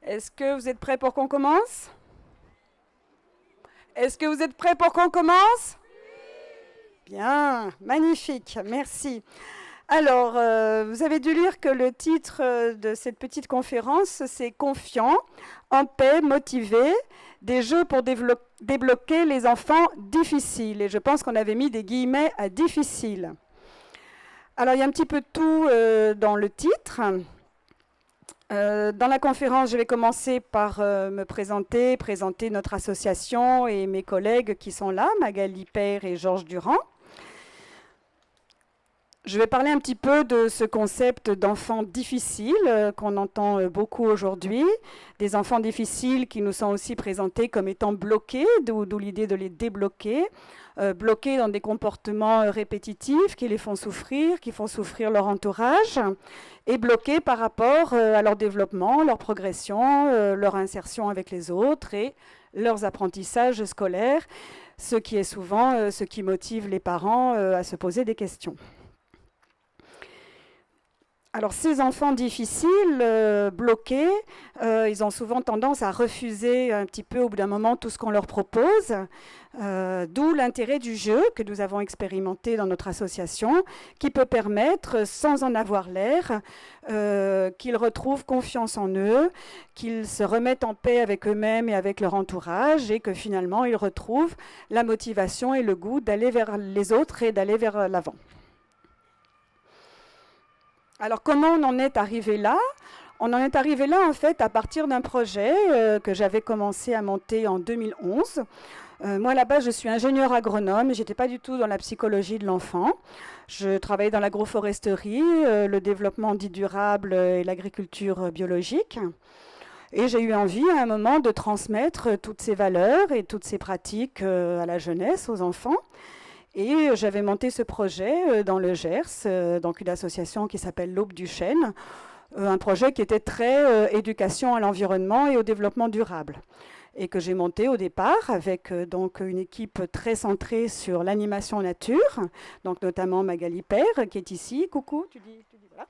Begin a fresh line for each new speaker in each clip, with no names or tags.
Est-ce que vous êtes prêts pour qu'on commence? Est-ce que vous êtes prêts pour qu'on commence? Bien, magnifique, merci. Alors, vous avez dû lire que le titre de cette petite conférence, c'est Confiant, en paix, motivé, des jeux pour débloquer les enfants difficiles. Et je pense qu'on avait mis des guillemets à difficile. Alors, il y a un petit peu de tout dans le titre. Dans la conférence, je vais commencer par me présenter notre association et mes collègues qui sont là, Magali Père et Georges Durand. Je vais parler un petit peu de ce concept d'enfants difficiles qu'on entend beaucoup aujourd'hui, des enfants difficiles qui nous sont aussi présentés comme étant bloqués, d'où l'idée de les débloquer, bloqués dans des comportements répétitifs qui les font souffrir, qui font souffrir leur entourage, et bloqués par rapport à leur développement, leur progression, leur insertion avec les autres et leurs apprentissages scolaires, ce qui est souvent ce qui motive les parents à se poser des questions. Alors ces enfants difficiles, bloqués, ils ont souvent tendance à refuser un petit peu au bout d'un moment tout ce qu'on leur propose, d'où l'intérêt du jeu que nous avons expérimenté dans notre association, qui peut permettre, sans en avoir l'air, qu'ils retrouvent confiance en eux, qu'ils se remettent en paix avec eux-mêmes et avec leur entourage, et que finalement ils retrouvent la motivation et le goût d'aller vers les autres et d'aller vers l'avant. Alors, comment on en est arrivé là? On en est arrivé là, en fait, à partir d'un projet que j'avais commencé à monter en 2011. Moi, à la base, je suis ingénieure agronome et je n'étais pas du tout dans la psychologie de l'enfant. Je travaillais dans l'agroforesterie, le développement dit durable et l'agriculture biologique. Et j'ai eu envie, à un moment, de transmettre toutes ces valeurs et toutes ces pratiques à la jeunesse, aux enfants. Et j'avais monté ce projet dans le Gers, donc une association qui s'appelle l'Aube du Chêne, un projet qui était très éducation à l'environnement et au développement durable, et que j'ai monté au départ avec donc une équipe très centrée sur l'animation nature, donc notamment Magali Père qui est ici, coucou, tu dis voilà,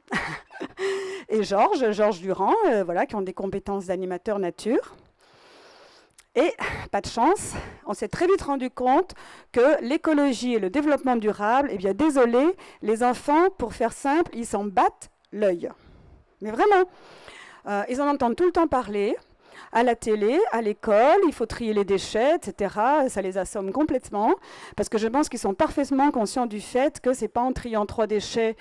et Georges Durand, voilà, qui ont des compétences d'animateur nature. Et, pas de chance, on s'est très vite rendu compte que l'écologie et le développement durable, eh bien désolé, les enfants, pour faire simple, ils s'en battent l'œil. Mais vraiment, ils en entendent tout le temps parler, à la télé, à l'école, il faut trier les déchets, etc. Ça les assomme complètement, parce que je pense qu'ils sont parfaitement conscients du fait que ce n'est pas en triant 3 déchets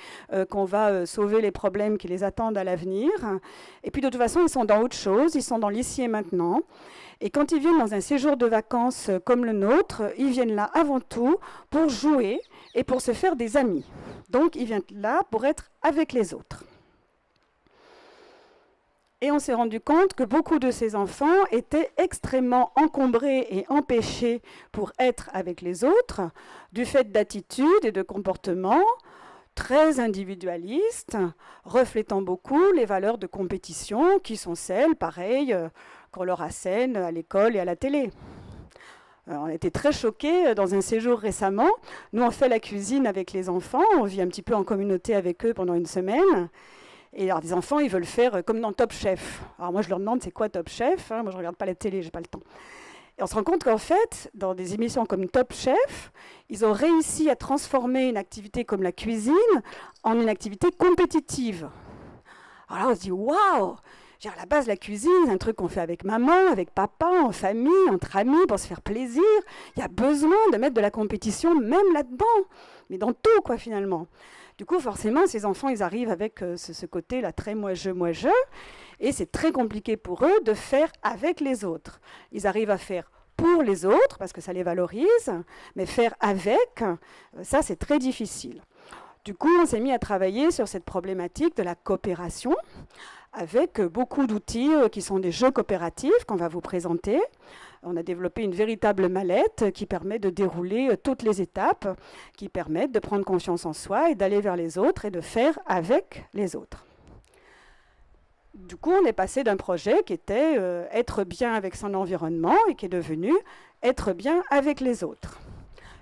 qu'on va sauver les problèmes qui les attendent à l'avenir. Et puis de toute façon, ils sont dans autre chose, ils sont dans l'ici et maintenant. Et quand ils viennent dans un séjour de vacances comme le nôtre, ils viennent là avant tout pour jouer et pour se faire des amis. Donc ils viennent là pour être avec les autres. Et on s'est rendu compte que beaucoup de ces enfants étaient extrêmement encombrés et empêchés pour être avec les autres, du fait d'attitudes et de comportements très individualistes, reflétant beaucoup les valeurs de compétition qui sont celles, pareil, qu'on leur assène à l'école et à la télé. On a été très choqués dans un séjour récemment. Nous, on fait la cuisine avec les enfants, on vit un petit peu en communauté avec eux pendant une semaine. Et alors, des enfants, ils veulent faire comme dans Top Chef. Alors moi, je leur demande, c'est quoi Top Chef? Moi, je ne regarde pas la télé, je n'ai pas le temps. Et on se rend compte qu'en fait, dans des émissions comme Top Chef, ils ont réussi à transformer une activité comme la cuisine en une activité compétitive. Alors là, on se dit, waouh! À la base, la cuisine, c'est un truc qu'on fait avec maman, avec papa, en famille, entre amis, pour se faire plaisir. Il y a besoin de mettre de la compétition même là-dedans, mais dans tout, quoi, finalement. Du coup, forcément, ces enfants, ils arrivent avec ce côté-là très moi-je, et c'est très compliqué pour eux de faire avec les autres. Ils arrivent à faire pour les autres, parce que ça les valorise, mais faire avec, ça, c'est très difficile. Du coup, on s'est mis à travailler sur cette problématique de la coopération, avec beaucoup d'outils qui sont des jeux coopératifs qu'on va vous présenter. On a développé une véritable mallette qui permet de dérouler toutes les étapes, qui permettent de prendre confiance en soi et d'aller vers les autres et de faire avec les autres. Du coup, on est passé d'un projet qui était être bien avec son environnement et qui est devenu être bien avec les autres.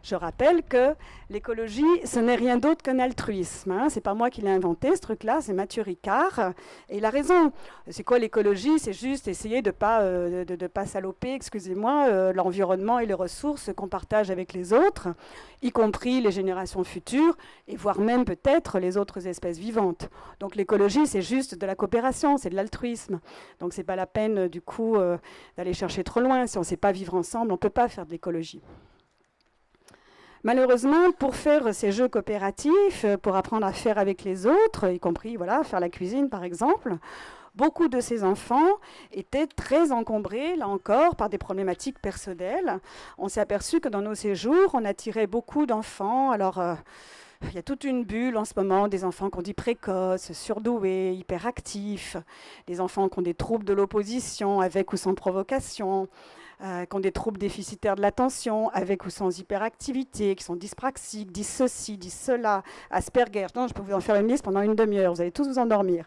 Je rappelle que l'écologie, ce n'est rien d'autre qu'un altruisme. Hein. Ce n'est pas moi qui l'ai inventé, ce truc-là, c'est Mathieu Ricard. Et il a raison. C'est quoi l'écologie? C'est juste essayer de ne pas saloper, excusez-moi, l'environnement et les ressources qu'on partage avec les autres, y compris les générations futures, et voire même peut-être les autres espèces vivantes. Donc l'écologie, c'est juste de la coopération, c'est de l'altruisme. Donc ce n'est pas la peine, du coup, d'aller chercher trop loin. Si on ne sait pas vivre ensemble, on ne peut pas faire de l'écologie. Malheureusement, pour faire ces jeux coopératifs, pour apprendre à faire avec les autres, y compris voilà, faire la cuisine par exemple, beaucoup de ces enfants étaient très encombrés, là encore, par des problématiques personnelles. On s'est aperçu que dans nos séjours, on attirait beaucoup d'enfants. Alors, il y a toute une bulle en ce moment, des enfants qu'on dit précoces, surdoués, hyperactifs, des enfants qui ont des troubles de l'opposition, avec ou sans provocation, qui ont des troubles déficitaires de l'attention, avec ou sans hyperactivité, qui sont dyspraxiques, disent ceci, disent cela, Asperger. Non, je peux vous en faire une liste pendant une demi-heure, vous allez tous vous endormir.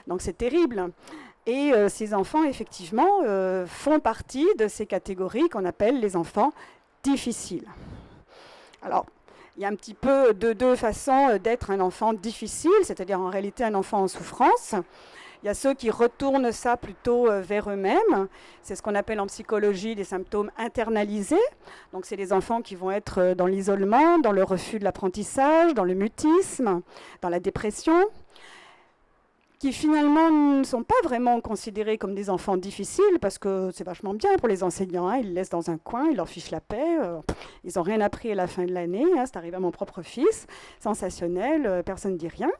Donc c'est terrible. Et ces enfants, effectivement, font partie de ces catégories qu'on appelle les enfants difficiles. Alors, il y a un petit peu deux façons d'être un enfant difficile, c'est-à-dire en réalité un enfant en souffrance. Il y a ceux qui retournent ça plutôt vers eux-mêmes. C'est ce qu'on appelle en psychologie des symptômes internalisés. Donc c'est les enfants qui vont être dans l'isolement, dans le refus de l'apprentissage, dans le mutisme, dans la dépression, qui finalement ne sont pas vraiment considérés comme des enfants difficiles, parce que c'est vachement bien pour les enseignants, hein. Ils les laissent dans un coin, ils leur fichent la paix, ils n'ont rien appris à la fin de l'année, hein. C'est arrivé à mon propre fils, sensationnel, personne ne dit rien.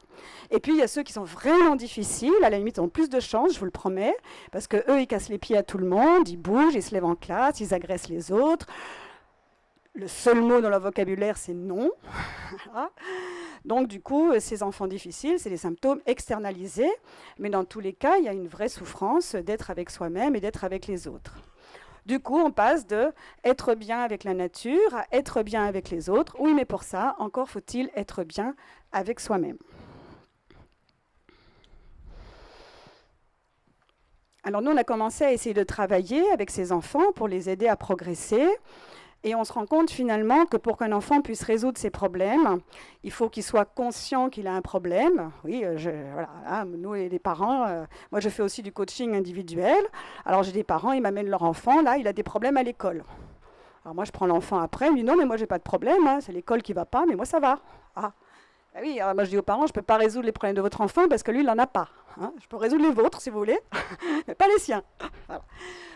Et puis il y a ceux qui sont vraiment difficiles, à la limite ils ont plus de chance, je vous le promets, parce qu'eux ils cassent les pieds à tout le monde, ils bougent, ils se lèvent en classe, ils agressent les autres. Le seul mot dans leur vocabulaire c'est non. Voilà. Donc, du coup, ces enfants difficiles, c'est des symptômes externalisés. Mais dans tous les cas, il y a une vraie souffrance d'être avec soi-même et d'être avec les autres. Du coup, on passe de être bien avec la nature à être bien avec les autres. Oui, mais pour ça, encore faut-il être bien avec soi-même. Alors, nous, on a commencé à essayer de travailler avec ces enfants pour les aider à progresser. Et on se rend compte finalement que pour qu'un enfant puisse résoudre ses problèmes, il faut qu'il soit conscient qu'il a un problème. Oui, voilà, là, nous les parents, moi je fais aussi du coaching individuel. Alors j'ai des parents, ils m'amènent leur enfant, là il a des problèmes à l'école. Alors moi je prends l'enfant après, il me dit non mais moi j'ai pas de problème, hein, c'est l'école qui va pas, mais moi ça va. Ah. Ben oui, alors moi je dis aux parents, je peux pas résoudre les problèmes de votre enfant parce que lui il en a pas. Hein. Je peux résoudre les vôtres si vous voulez, mais pas les siens. Voilà.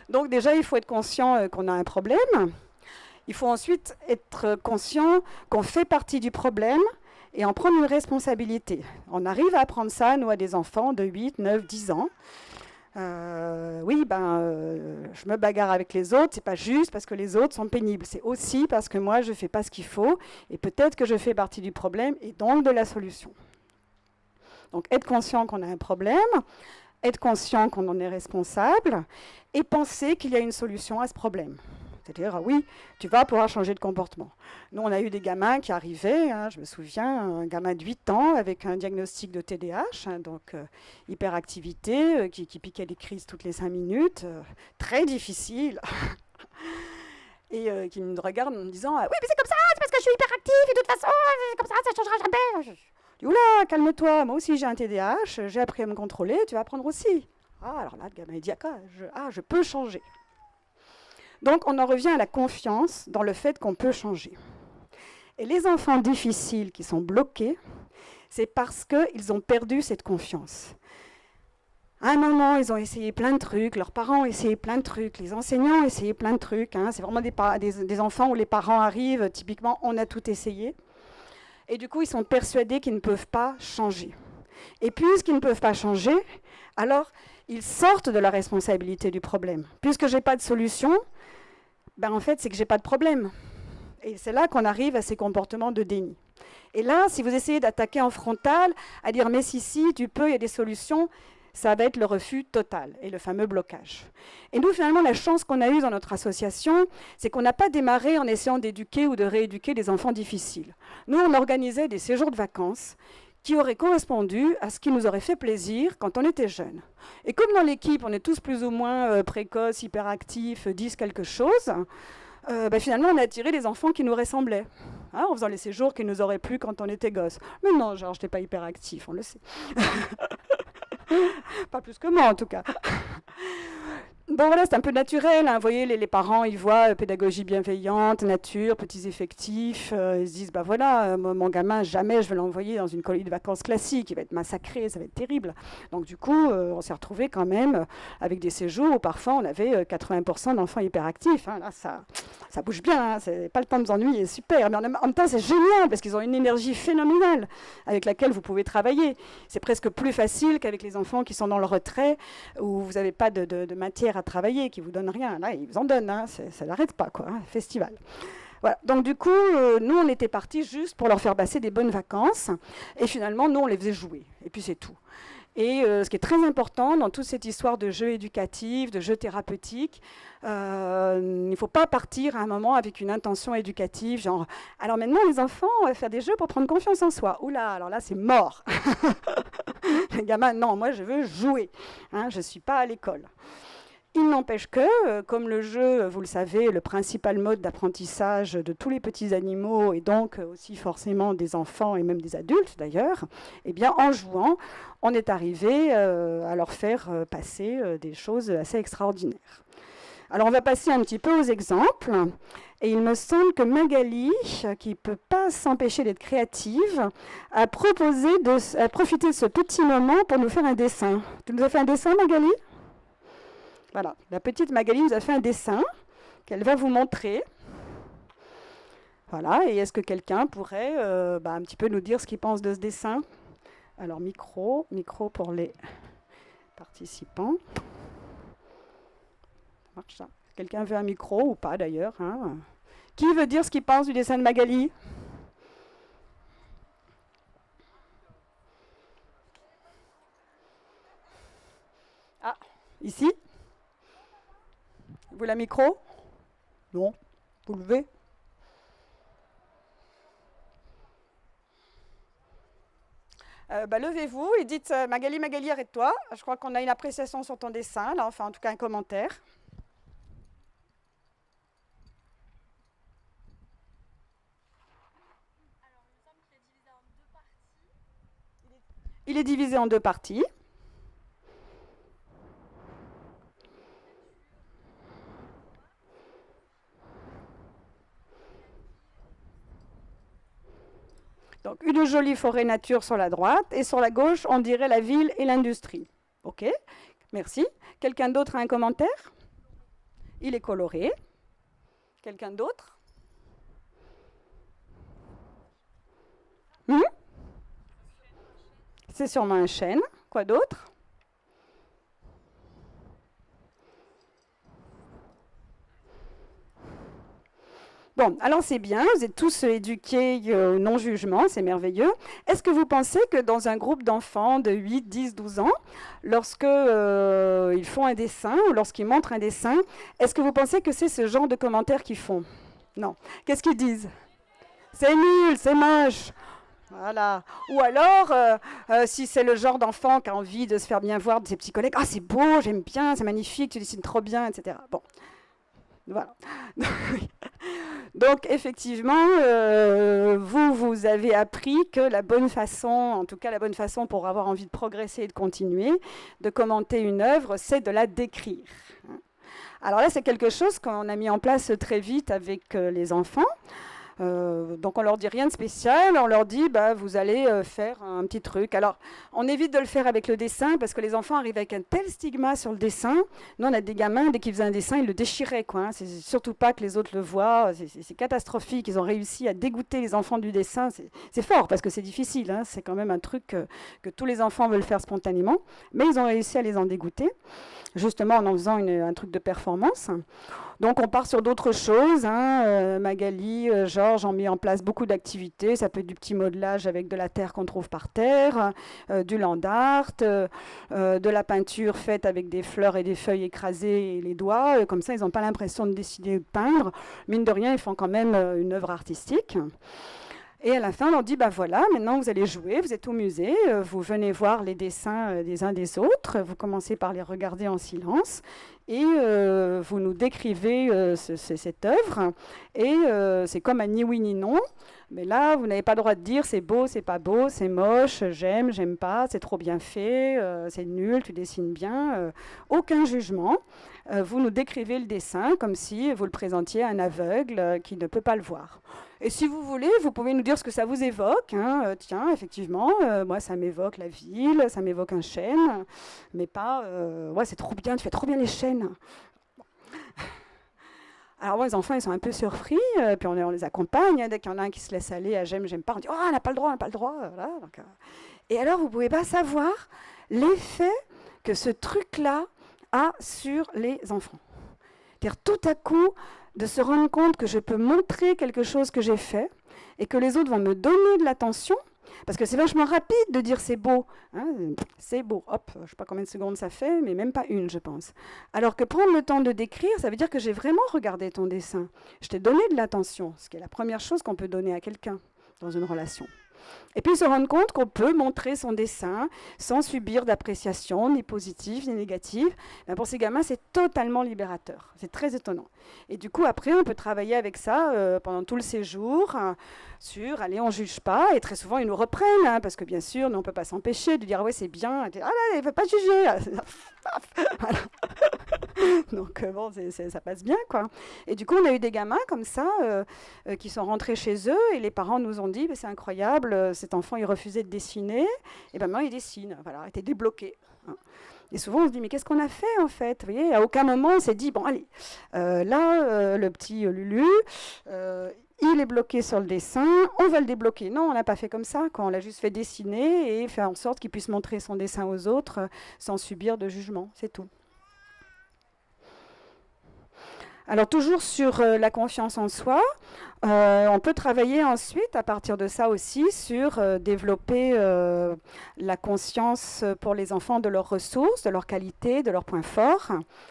Donc déjà il faut être conscient qu'on a un problème. Il faut ensuite être conscient qu'on fait partie du problème et en prendre une responsabilité. On arrive à apprendre ça, nous, à des enfants de 8, 9, 10 ans. Oui, je me bagarre avec les autres, c'est pas juste parce que les autres sont pénibles. C'est aussi parce que moi, je ne fais pas ce qu'il faut et peut-être que je fais partie du problème et donc de la solution. Donc, être conscient qu'on a un problème, être conscient qu'on en est responsable et penser qu'il y a une solution à ce problème. C'est-à-dire, oui, tu vas pouvoir changer de comportement. Nous, on a eu des gamins qui arrivaient, hein, je me souviens, un gamin de 8 ans avec un diagnostic de TDAH, hein, donc hyperactivité, qui piquait des crises toutes les 5 minutes, très difficile, et qui me regarde en me disant « Oui, mais c'est comme ça, c'est parce que je suis hyperactive, et de toute façon, c'est comme ça ne changera jamais. » Je dis « Oula, calme-toi, moi aussi j'ai un TDAH, j'ai appris à me contrôler, tu vas apprendre aussi. » Ah, alors là, le gamin, il dit « je peux changer. » Donc, on en revient à la confiance dans le fait qu'on peut changer. Et les enfants difficiles qui sont bloqués, c'est parce qu'ils ont perdu cette confiance. À un moment, ils ont essayé plein de trucs, leurs parents ont essayé plein de trucs, les enseignants ont essayé plein de trucs. Hein. C'est vraiment des enfants où les parents arrivent, typiquement, on a tout essayé. Et du coup, ils sont persuadés qu'ils ne peuvent pas changer. Et puisqu'ils ne peuvent pas changer, alors ils sortent de la responsabilité du problème. Puisque je n'ai pas de solution, en fait, c'est que je n'ai pas de problème. Et c'est là qu'on arrive à ces comportements de déni. Et là, si vous essayez d'attaquer en frontal, à dire « mais si, tu peux, il y a des solutions », ça va être le refus total et le fameux blocage. Et nous, finalement, la chance qu'on a eue dans notre association, c'est qu'on n'a pas démarré en essayant d'éduquer ou de rééduquer des enfants difficiles. Nous, on organisait des séjours de vacances qui auraient correspondu à ce qui nous aurait fait plaisir quand on était jeune. Et comme dans l'équipe, on est tous plus ou moins précoces, hyperactifs, disent quelque chose, finalement, on a attiré les enfants qui nous ressemblaient, hein, en faisant les séjours qui nous auraient plu quand on était gosse. Mais non, Georges, t'es pas hyperactif, on le sait. Pas plus que moi, en tout cas. Bon voilà, c'est un peu naturel, hein. Vous voyez, les parents, ils voient pédagogie bienveillante, nature, petits effectifs, ils se disent, bah voilà, mon gamin, jamais je vais l'envoyer dans une colonie de vacances classique, il va être massacré, ça va être terrible. Donc du coup, on s'est retrouvé quand même avec des séjours où parfois on avait 80% d'enfants hyperactifs, hein. Là, ça bouge bien, hein. C'est pas le temps de nous ennuyer, super. Mais en même temps, c'est génial parce qu'ils ont une énergie phénoménale avec laquelle vous pouvez travailler. C'est presque plus facile qu'avec les enfants qui sont dans le retrait, où vous n'avez pas de matière à travailler, qui vous donnent rien. Là, ils vous en donnent, hein. Ça n'arrête pas, quoi, hein. Festival. Voilà. Donc du coup, nous, on était partis juste pour leur faire passer des bonnes vacances. Et finalement, nous, on les faisait jouer. Et puis c'est tout. Et ce qui est très important dans toute cette histoire de jeux éducatifs, de jeux thérapeutiques, il ne faut pas partir à un moment avec une intention éducative, genre « alors maintenant les enfants, on va faire des jeux pour prendre confiance en soi ». Oula, alors là c'est mort. Les gamins, non, moi je veux jouer, hein, je ne suis pas à l'école. Il n'empêche que, comme le jeu, vous le savez, le principal mode d'apprentissage de tous les petits animaux, et donc aussi forcément des enfants et même des adultes d'ailleurs, eh bien en jouant, on est arrivé à leur faire passer des choses assez extraordinaires. Alors on va passer un petit peu aux exemples, et il me semble que Magali, qui ne peut pas s'empêcher d'être créative, a proposé de profiter de ce petit moment pour nous faire un dessin. Tu nous as fait un dessin, Magali ? Voilà, la petite Magali nous a fait un dessin qu'elle va vous montrer. Voilà, et est-ce que quelqu'un pourrait un petit peu nous dire ce qu'il pense de ce dessin ? Alors, micro pour les participants. Ça marche ça. Quelqu'un veut un micro ou pas d'ailleurs, hein ? Qui veut dire ce qu'il pense du dessin de Magali ? Ah, ici ? Vous la micro ? Non. Vous levez ? Levez-vous et dites Magali, arrête-toi. Je crois qu'on a une appréciation sur ton dessin, là, enfin en tout cas un commentaire. Alors, il me semble qu'il est divisé en deux parties. Il est divisé en deux parties. Donc, une jolie forêt nature sur la droite, et sur la gauche, on dirait la ville et l'industrie. OK, merci. Quelqu'un d'autre a un commentaire ? Il est coloré. Quelqu'un d'autre ? C'est sûrement un chêne. Quoi d'autre ? Bon, alors c'est bien, vous êtes tous éduqués au non-jugement, c'est merveilleux. Est-ce que vous pensez que dans un groupe d'enfants de 8, 10, 12 ans, lorsque ils font un dessin ou lorsqu'ils montrent un dessin, est-ce que vous pensez que c'est ce genre de commentaires qu'ils font ? Non. Qu'est-ce qu'ils disent ? C'est nul, c'est moche. Voilà. Ou alors, si c'est le genre d'enfant qui a envie de se faire bien voir de ses petits collègues, « Ah, c'est beau, j'aime bien, c'est magnifique, tu dessines trop bien, etc. » Bon, voilà. Donc, effectivement, vous avez appris que la bonne façon, en tout cas la bonne façon pour avoir envie de progresser et de continuer, de commenter une œuvre, c'est de la décrire. Alors là, c'est quelque chose qu'on a mis en place très vite avec les enfants. Donc on leur dit rien de spécial, on leur dit vous allez faire un petit truc. Alors on évite de le faire avec le dessin parce que les enfants arrivent avec un tel stigma sur le dessin. Nous on a des gamins, dès qu'ils faisaient un dessin, ils le déchiraient, quoi, hein. C'est surtout pas que les autres le voient, c'est catastrophique. Ils ont réussi à dégoûter les enfants du dessin. C'est fort parce que c'est difficile, hein. C'est quand même un truc que tous les enfants veulent faire spontanément, mais ils ont réussi à les en dégoûter, justement en faisant un truc de performance. Donc on part sur d'autres choses, hein. Magali, Georges ont mis en place beaucoup d'activités. Ça peut être du petit modelage avec de la terre qu'on trouve par terre, du land art, de la peinture faite avec des fleurs et des feuilles écrasées et les doigts. Comme ça, ils n'ont pas l'impression de décider de peindre. Mine de rien, ils font quand même une œuvre artistique. Et à la fin, on leur dit, voilà, maintenant vous allez jouer, vous êtes au musée, vous venez voir les dessins des uns des autres, vous commencez par les regarder en silence, et vous nous décrivez cette œuvre, et c'est comme un ni oui ni non, mais là, vous n'avez pas le droit de dire c'est beau, c'est pas beau, c'est moche, j'aime, j'aime pas, c'est trop bien fait, c'est nul, tu dessines bien, aucun jugement. Vous nous décrivez le dessin comme si vous le présentiez à un aveugle qui ne peut pas le voir. Et si vous voulez, vous pouvez nous dire ce que ça vous évoque. Hein. Tiens, effectivement, moi, ça m'évoque la ville, ça m'évoque un chêne, mais pas... ouais, c'est trop bien, tu fais trop bien les chênes. Alors, moi, les enfants, ils sont un peu surpris, puis on les accompagne. Hein, dès qu'il y en a un qui se laisse aller à j'aime, j'aime pas, on dit « Oh, on n'a pas le droit, on n'a pas le droit. » Voilà, donc, et alors, vous ne pouvez pas savoir l'effet que ce truc-là a sur les enfants. C'est-à-dire, tout à coup, de se rendre compte que je peux montrer quelque chose que j'ai fait et que les autres vont me donner de l'attention, parce que c'est vachement rapide de dire c'est beau, hein, c'est beau, hop, je ne sais pas combien de secondes ça fait, mais même pas une, je pense. Alors que prendre le temps de décrire, ça veut dire que j'ai vraiment regardé ton dessin. Je t'ai donné de l'attention, ce qui est la première chose qu'on peut donner à quelqu'un dans une relation. Et puis se rendre compte qu'on peut montrer son dessin sans subir d'appréciation, ni positive, ni négative. Ben pour ces gamins, c'est totalement libérateur. C'est très étonnant. Et du coup, après, on peut travailler avec ça pendant tout le séjour sur, allez, on ne juge pas. Et très souvent, ils nous reprennent, hein, parce que bien sûr, nous, on ne peut pas s'empêcher de dire, ah ouais, c'est bien. Ah là, il ne faut pas juger. Voilà. Donc, bon, ça passe bien, quoi. Et du coup, on a eu des gamins comme ça qui sont rentrés chez eux et les parents nous ont dit, c'est incroyable, cet enfant, il refusait de dessiner. Et ben maintenant, il dessine. Voilà, il était débloqué. Hein. Et souvent, on se dit, mais qu'est-ce qu'on a fait, en fait? Vous voyez, à aucun moment, on s'est dit, bon, allez, là, le petit Lulu, il est bloqué sur le dessin, on va le débloquer. Non, on n'a pas fait comme ça, quoi. On l'a juste fait dessiner et faire en sorte qu'il puisse montrer son dessin aux autres sans subir de jugement. C'est tout. Alors toujours sur la confiance en soi, on peut travailler ensuite à partir de ça aussi sur développer la conscience pour les enfants de leurs ressources, de leurs qualités, de leurs points forts.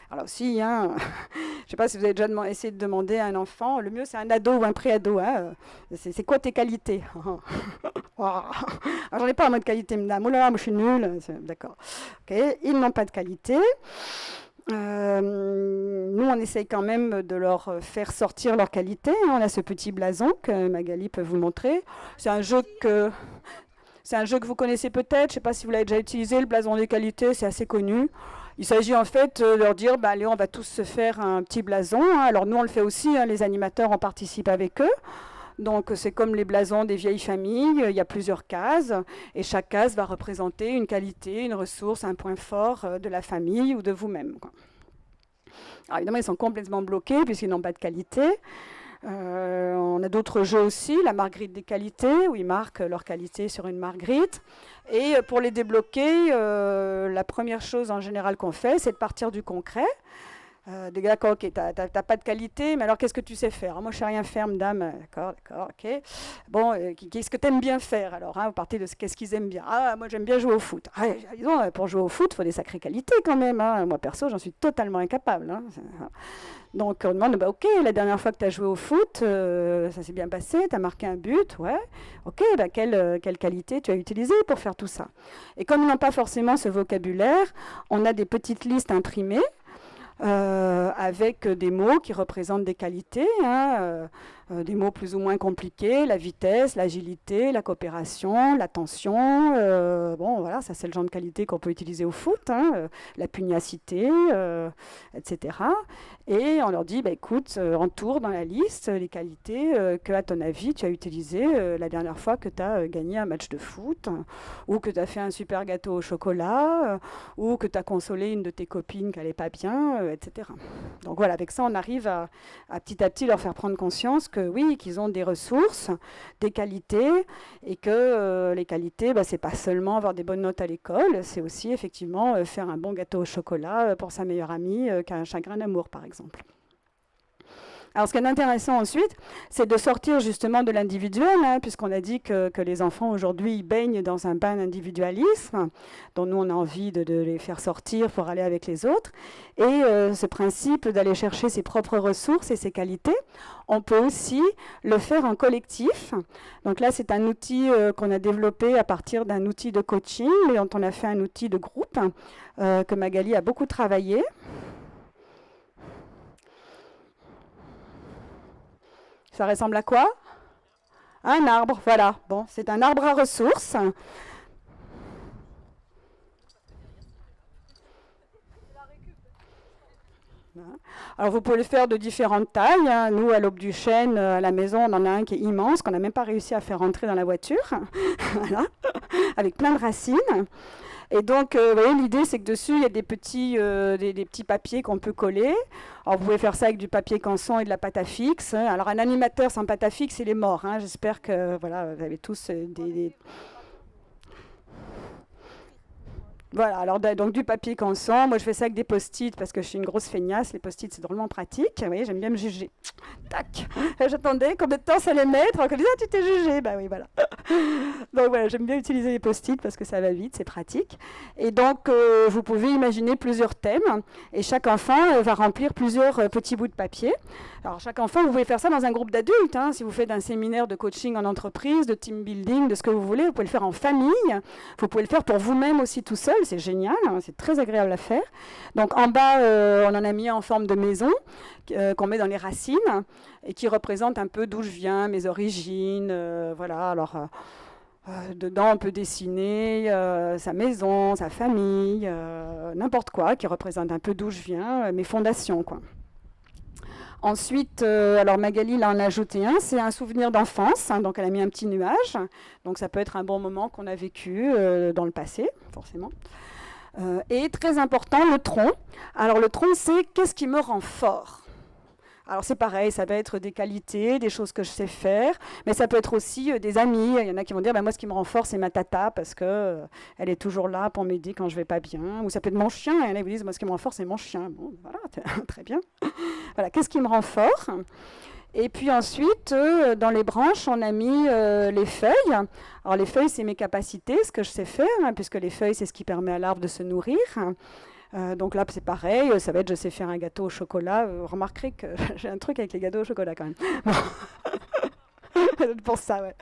Alors aussi, hein, je ne sais pas si vous avez déjà essayé de demander à un enfant, le mieux c'est un ado ou un pré-ado, hein, c'est quoi tes qualités? Alors j'en ai pas en mode qualité, madame, oh là là, moi je suis nulle, d'accord. Okay. Ils n'ont pas de qualité. Nous, on essaye quand même de leur faire sortir leur qualité. Hein. On a ce petit blason que Magali peut vous montrer. C'est un jeu que vous connaissez peut-être. Je ne sais pas si vous l'avez déjà utilisé, le blason des qualités, c'est assez connu. Il s'agit en fait de leur dire, bah, allez, on va tous se faire un petit blason. Hein. Alors nous, on le fait aussi, hein, les animateurs, on participe avec eux. Donc c'est comme les blasons des vieilles familles, il y a plusieurs cases, et chaque case va représenter une qualité, une ressource, un point fort de la famille ou de vous-même. Alors évidemment, ils sont complètement bloqués puisqu'ils n'ont pas de qualité. On a d'autres jeux aussi, la marguerite des qualités, où ils marquent leur qualité sur une marguerite. Et pour les débloquer, la première chose en général qu'on fait, c'est de partir du concret. Des gars, ok, t'as pas de qualité, mais alors qu'est-ce que tu sais faire? Moi, je sais rien faire, madame. D'accord, ok. Bon, qu'est-ce que tu aimes bien faire? Alors, hein, vous partez de qu'est-ce qu'ils aiment bien. Ah, moi, j'aime bien jouer au foot. Ah, disons, pour jouer au foot, il faut des sacrées qualités quand même. Hein. Moi, perso, j'en suis totalement incapable. Hein. Donc, on demande, bah, ok, la dernière fois que tu as joué au foot, ça s'est bien passé, tu as marqué un but, ouais. Ok, bah, quelle qualité tu as utilisée pour faire tout ça? Et comme ils n'ont pas forcément ce vocabulaire, on a des petites listes imprimées. Avec des mots qui représentent des qualités, hein, des mots plus ou moins compliqués, la vitesse, l'agilité, la coopération, l'attention, bon voilà, ça c'est le genre de qualité qu'on peut utiliser au foot, hein, la pugnacité, etc. Et on leur dit, bah, écoute, entoure dans la liste les qualités que, à ton avis, tu as utilisées la dernière fois que tu as gagné un match de foot, ou que tu as fait un super gâteau au chocolat, ou que tu as consolé une de tes copines qui n'allait pas bien, etc. Donc voilà, avec ça, on arrive à petit leur faire prendre conscience que oui, qu'ils ont des ressources, des qualités, et que les qualités, bah, c'est pas seulement avoir des bonnes notes à l'école, c'est aussi effectivement faire un bon gâteau au chocolat pour sa meilleure amie qui a un chagrin d'amour, par exemple. Alors, ce qui est intéressant ensuite, c'est de sortir justement de l'individuel, hein, puisqu'on a dit que les enfants aujourd'hui ils baignent dans un bain d'individualisme, dont nous on a envie de les faire sortir pour aller avec les autres. Et ce principe d'aller chercher ses propres ressources et ses qualités, on peut aussi le faire en collectif. Donc là, c'est un outil qu'on a développé à partir d'un outil de coaching, et dont on a fait un outil de groupe que Magali a beaucoup travaillé. Ça ressemble à quoi? Un arbre, voilà. Bon, c'est un arbre à ressources. Alors vous pouvez le faire de différentes tailles, hein. Nous, à l'Aube du Chêne, à la maison, on en a un qui est immense, qu'on n'a même pas réussi à faire rentrer dans la voiture, voilà, avec plein de racines. Et donc, vous voyez, l'idée, c'est que dessus, il y a des petits papiers qu'on peut coller. Alors, vous pouvez faire ça avec du papier canson et de la pâte à fixe. Alors, un animateur sans pâte à fixe, il est mort, hein. J'espère que voilà, vous avez tous Voilà, alors donc du papier canson. Moi, je fais ça avec des post-it parce que je suis une grosse feignasse. Les post-it, c'est drôlement pratique. Vous voyez, j'aime bien me juger. Tac. J'attendais combien de temps ça allait mettre. On disait, ah, tu t'es jugé. Bah oui, voilà. Donc voilà, j'aime bien utiliser les post-it parce que ça va vite, c'est pratique. Et donc, vous pouvez imaginer plusieurs thèmes. Et chaque enfant va remplir plusieurs petits bouts de papier. Alors, chaque enfant, vous pouvez faire ça dans un groupe d'adultes. Hein. Si vous faites un séminaire de coaching en entreprise, de team building, de ce que vous voulez, vous pouvez le faire en famille. Vous pouvez le faire pour vous-même aussi tout seul. C'est génial, hein. C'est très agréable à faire. Donc, en bas, on en a mis en forme de maison qu'on met dans les racines et qui représente un peu d'où je viens, mes origines. Voilà, alors... dedans, on peut dessiner sa maison, sa famille, n'importe quoi, qui représente un peu d'où je viens, mes fondations, quoi. Ensuite, alors Magali là en a ajouté un, c'est un souvenir d'enfance, hein, donc elle a mis un petit nuage, donc ça peut être un bon moment qu'on a vécu dans le passé, forcément. Et très important, le tronc. Alors le tronc, c'est qu'est-ce qui me rend fort? Alors c'est pareil, ça va être des qualités, des choses que je sais faire, mais ça peut être aussi des amis. Il y en a qui vont dire, moi ce qui me rend fort c'est ma tata parce que elle est toujours là pour m'aider quand je vais pas bien. Ou ça peut être mon chien, et il y en a qui vous disent, moi ce qui me rend fort c'est mon chien. Bon, voilà, très bien. Voilà, qu'est-ce qui me rend fort? Et puis ensuite, dans les branches, on a mis les feuilles. Alors les feuilles, c'est mes capacités, ce que je sais faire, hein, puisque les feuilles, c'est ce qui permet à l'arbre de se nourrir. Donc là, c'est pareil, ça va être je sais faire un gâteau au chocolat. Vous remarquerez que j'ai un truc avec les gâteaux au chocolat quand même. Bon. Pour ça, ouais.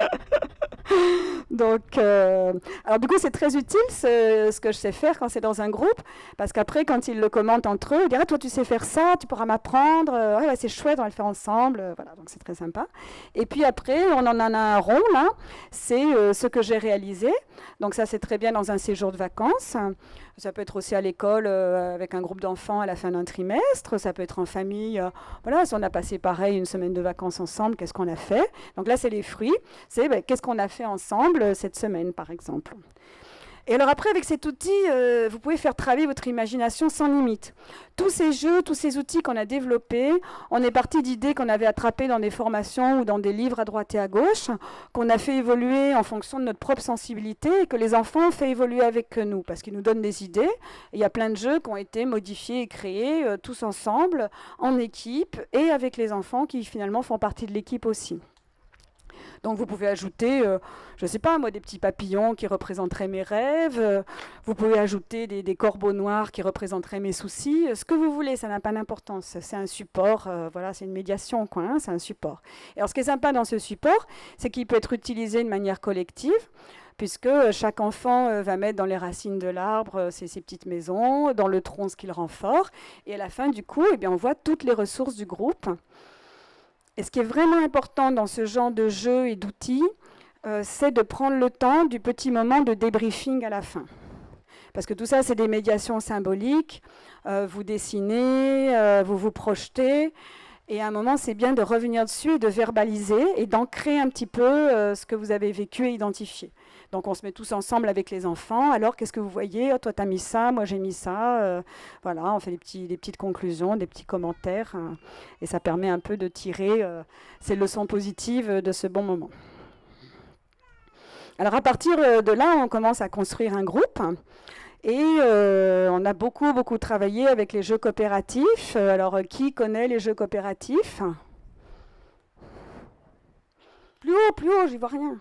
Donc, alors du coup, c'est très utile ce que je sais faire quand c'est dans un groupe, parce qu'après, quand ils le commentent entre eux, ils disent, ah, toi, tu sais faire ça, tu pourras m'apprendre, ouais, c'est chouette, on va le faire ensemble, voilà, donc c'est très sympa. Et puis après, on en a un rond, là, c'est ce que j'ai réalisé, donc ça, c'est très bien dans un séjour de vacances. Ça peut être aussi à l'école avec un groupe d'enfants à la fin d'un trimestre, ça peut être en famille, voilà, si on a passé pareil une semaine de vacances ensemble, qu'est-ce qu'on a fait? Donc là, c'est les fruits, c'est qu'est-ce qu'on a fait ensemble cette semaine, par exemple. Et alors après, avec cet outil, vous pouvez faire travailler votre imagination sans limite. Tous ces jeux, tous ces outils qu'on a développés, on est parti d'idées qu'on avait attrapées dans des formations ou dans des livres à droite et à gauche, qu'on a fait évoluer en fonction de notre propre sensibilité et que les enfants ont fait évoluer avec nous, parce qu'ils nous donnent des idées. Et il y a plein de jeux qui ont été modifiés et créés tous ensemble, en équipe, et avec les enfants qui finalement font partie de l'équipe aussi. Donc vous pouvez ajouter, je ne sais pas moi, des petits papillons qui représenteraient mes rêves, vous pouvez ajouter des corbeaux noirs qui représenteraient mes soucis, ce que vous voulez, ça n'a pas d'importance, c'est un support, voilà, c'est une médiation, quoi, hein, c'est un support. Et alors ce qui est sympa dans ce support, c'est qu'il peut être utilisé de manière collective, puisque chaque enfant va mettre dans les racines de l'arbre ses petites maisons, dans le tronc ce qu'il rend fort, et à la fin du coup, eh bien, on voit toutes les ressources du groupe. Et ce qui est vraiment important dans ce genre de jeu et d'outils, c'est de prendre le temps du petit moment de débriefing à la fin. Parce que tout ça, c'est des médiations symboliques. Vous dessinez, vous vous projetez. Et à un moment, c'est bien de revenir dessus et de verbaliser et d'ancrer un petit peu ce que vous avez vécu et identifié. Donc on se met tous ensemble avec les enfants. Alors, qu'est-ce que vous voyez? Oh, toi, tu as mis ça, moi, j'ai mis ça. Voilà, on fait des petites conclusions, des petits commentaires. Et ça permet un peu de tirer ces leçons positives de ce bon moment. Alors, à partir de là, on commence à construire un groupe. Et on a beaucoup travaillé avec les jeux coopératifs. Alors, qui connaît les jeux coopératifs? Plus haut, j'y vois rien.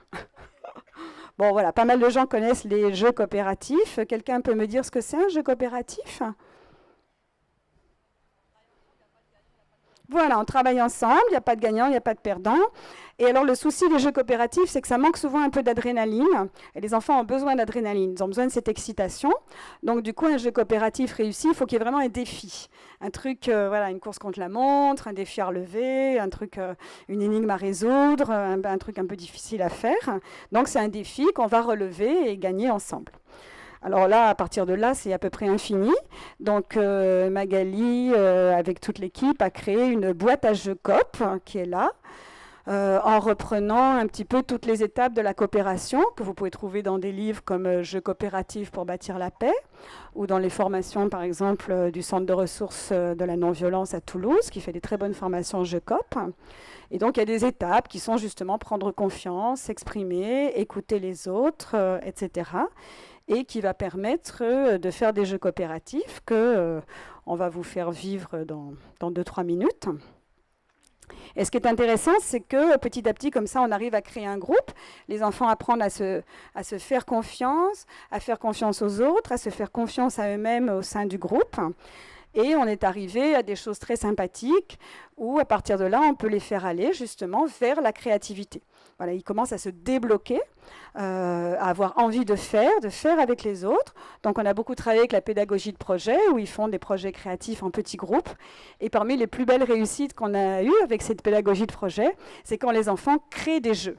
Bon, voilà, pas mal de gens connaissent les jeux coopératifs. Quelqu'un peut me dire ce que c'est un jeu coopératif? Voilà, on travaille ensemble, il n'y a pas de gagnant, il n'y a pas de perdant. Et alors le souci des jeux coopératifs, c'est que ça manque souvent un peu d'adrénaline. Et les enfants ont besoin d'adrénaline, ils ont besoin de cette excitation. Donc du coup, un jeu coopératif réussi, il faut qu'il y ait vraiment un défi. Un truc, voilà, une course contre la montre, un défi à relever, un truc, une énigme à résoudre, un truc un peu difficile à faire. Donc c'est un défi qu'on va relever et gagner ensemble. Alors là, à partir de là, c'est à peu près infini. Donc Magali, avec toute l'équipe, a créé une boîte à jeux coop qui est là, en reprenant un petit peu toutes les étapes de la coopération que vous pouvez trouver dans des livres comme Jeux coopératifs pour bâtir la paix, ou dans les formations, par exemple, du Centre de ressources de la non-violence à Toulouse, qui fait des très bonnes formations en jeux coop. Et donc, il y a des étapes qui sont justement prendre confiance, s'exprimer, écouter les autres, etc. Et qui va permettre de faire des jeux coopératifs que on va vous faire vivre dans 2-3 minutes. Et ce qui est intéressant, c'est que petit à petit, comme ça, on arrive à créer un groupe. Les enfants apprennent à se faire confiance aux autres, à se faire confiance à eux-mêmes au sein du groupe. Et on est arrivé à des choses très sympathiques où, à partir de là, on peut les faire aller justement vers la créativité. Voilà, ils commencent à se débloquer, à avoir envie de faire avec les autres. Donc on a beaucoup travaillé avec la pédagogie de projet, où ils font des projets créatifs en petits groupes. Et parmi les plus belles réussites qu'on a eues avec cette pédagogie de projet, c'est quand les enfants créent des jeux.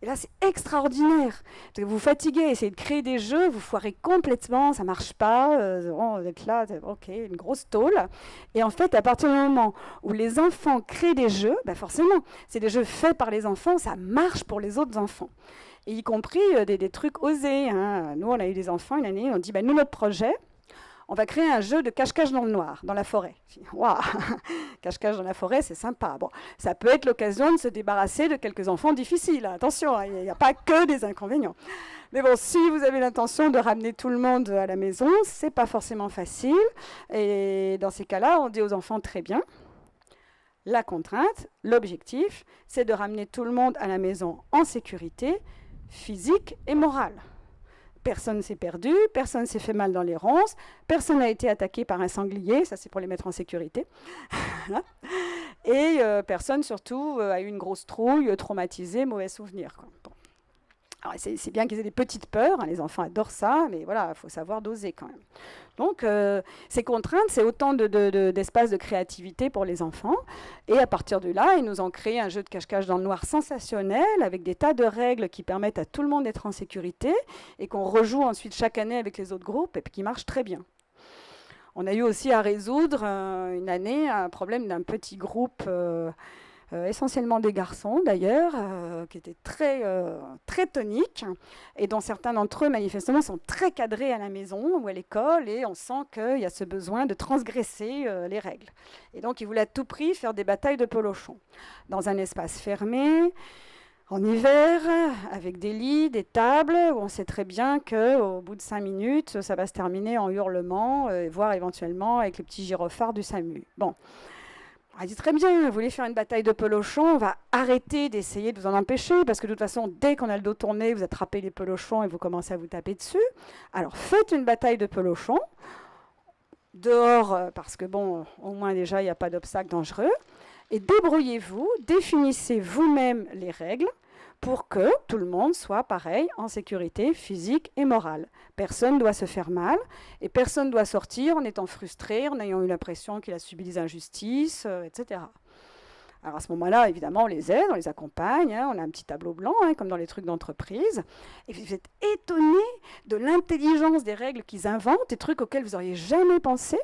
Et là, c'est extraordinaire. Vous vous fatiguez, essayez de créer des jeux, vous foirez complètement, ça ne marche pas, vous êtes là, ok, une grosse tôle. Et en fait, à partir du moment où les enfants créent des jeux, ben forcément, c'est des jeux faits par les enfants, ça marche pour les autres enfants. Et y compris des trucs osés. Hein. Nous, on a eu des enfants une année, on dit, ben, nous, notre projet, on va créer un jeu de cache-cache dans le noir, dans la forêt. Waouh, cache-cache dans la forêt, c'est sympa. Bon, ça peut être l'occasion de se débarrasser de quelques enfants difficiles. Attention, il n'y a pas que des inconvénients. Mais bon, si vous avez l'intention de ramener tout le monde à la maison, c'est pas forcément facile. Et dans ces cas-là, on dit aux enfants très bien. La contrainte, l'objectif, c'est de ramener tout le monde à la maison en sécurité physique et morale. Personne ne s'est perdu, personne ne s'est fait mal dans les ronces, personne n'a été attaqué par un sanglier, ça c'est pour les mettre en sécurité. Et personne surtout a eu une grosse trouille, traumatisé, mauvais souvenir. Quoi. Bon. Alors c'est bien qu'ils aient des petites peurs, hein, les enfants adorent ça, mais voilà, il faut savoir doser quand même. Donc ces contraintes, c'est autant d'espace de créativité pour les enfants. Et à partir de là, ils nous ont créé un jeu de cache-cache dans le noir sensationnel, avec des tas de règles qui permettent à tout le monde d'être en sécurité, et qu'on rejoue ensuite chaque année avec les autres groupes, et puis qui marche très bien. On a eu aussi à résoudre une année un problème d'un petit groupe, essentiellement des garçons d'ailleurs, qui étaient très toniques, et dont certains d'entre eux manifestement sont très cadrés à la maison ou à l'école, et on sent qu'il y a ce besoin de transgresser les règles. Et donc ils voulaient à tout prix faire des batailles de pelochons dans un espace fermé, en hiver, avec des lits, des tables, où on sait très bien qu'au bout de 5 minutes, ça va se terminer en hurlements, voire éventuellement avec les petits gyrophares du SAMU. Bon. On dit très bien, vous voulez faire une bataille de pelochons, on va arrêter d'essayer de vous en empêcher, parce que de toute façon, dès qu'on a le dos tourné, vous attrapez les pelochons et vous commencez à vous taper dessus. Alors faites une bataille de pelochons, dehors, parce que bon, au moins déjà, il n'y a pas d'obstacle dangereux, et débrouillez-vous, définissez vous-même les règles, pour que tout le monde soit pareil, en sécurité physique et morale. Personne ne doit se faire mal, et personne ne doit sortir en étant frustré, en ayant eu l'impression qu'il a subi des injustices, etc. Alors à ce moment-là, évidemment, on les aide, on les accompagne, hein, on a un petit tableau blanc, hein, comme dans les trucs d'entreprise, et vous êtes étonnés de l'intelligence des règles qu'ils inventent, des trucs auxquels vous n'auriez jamais pensé.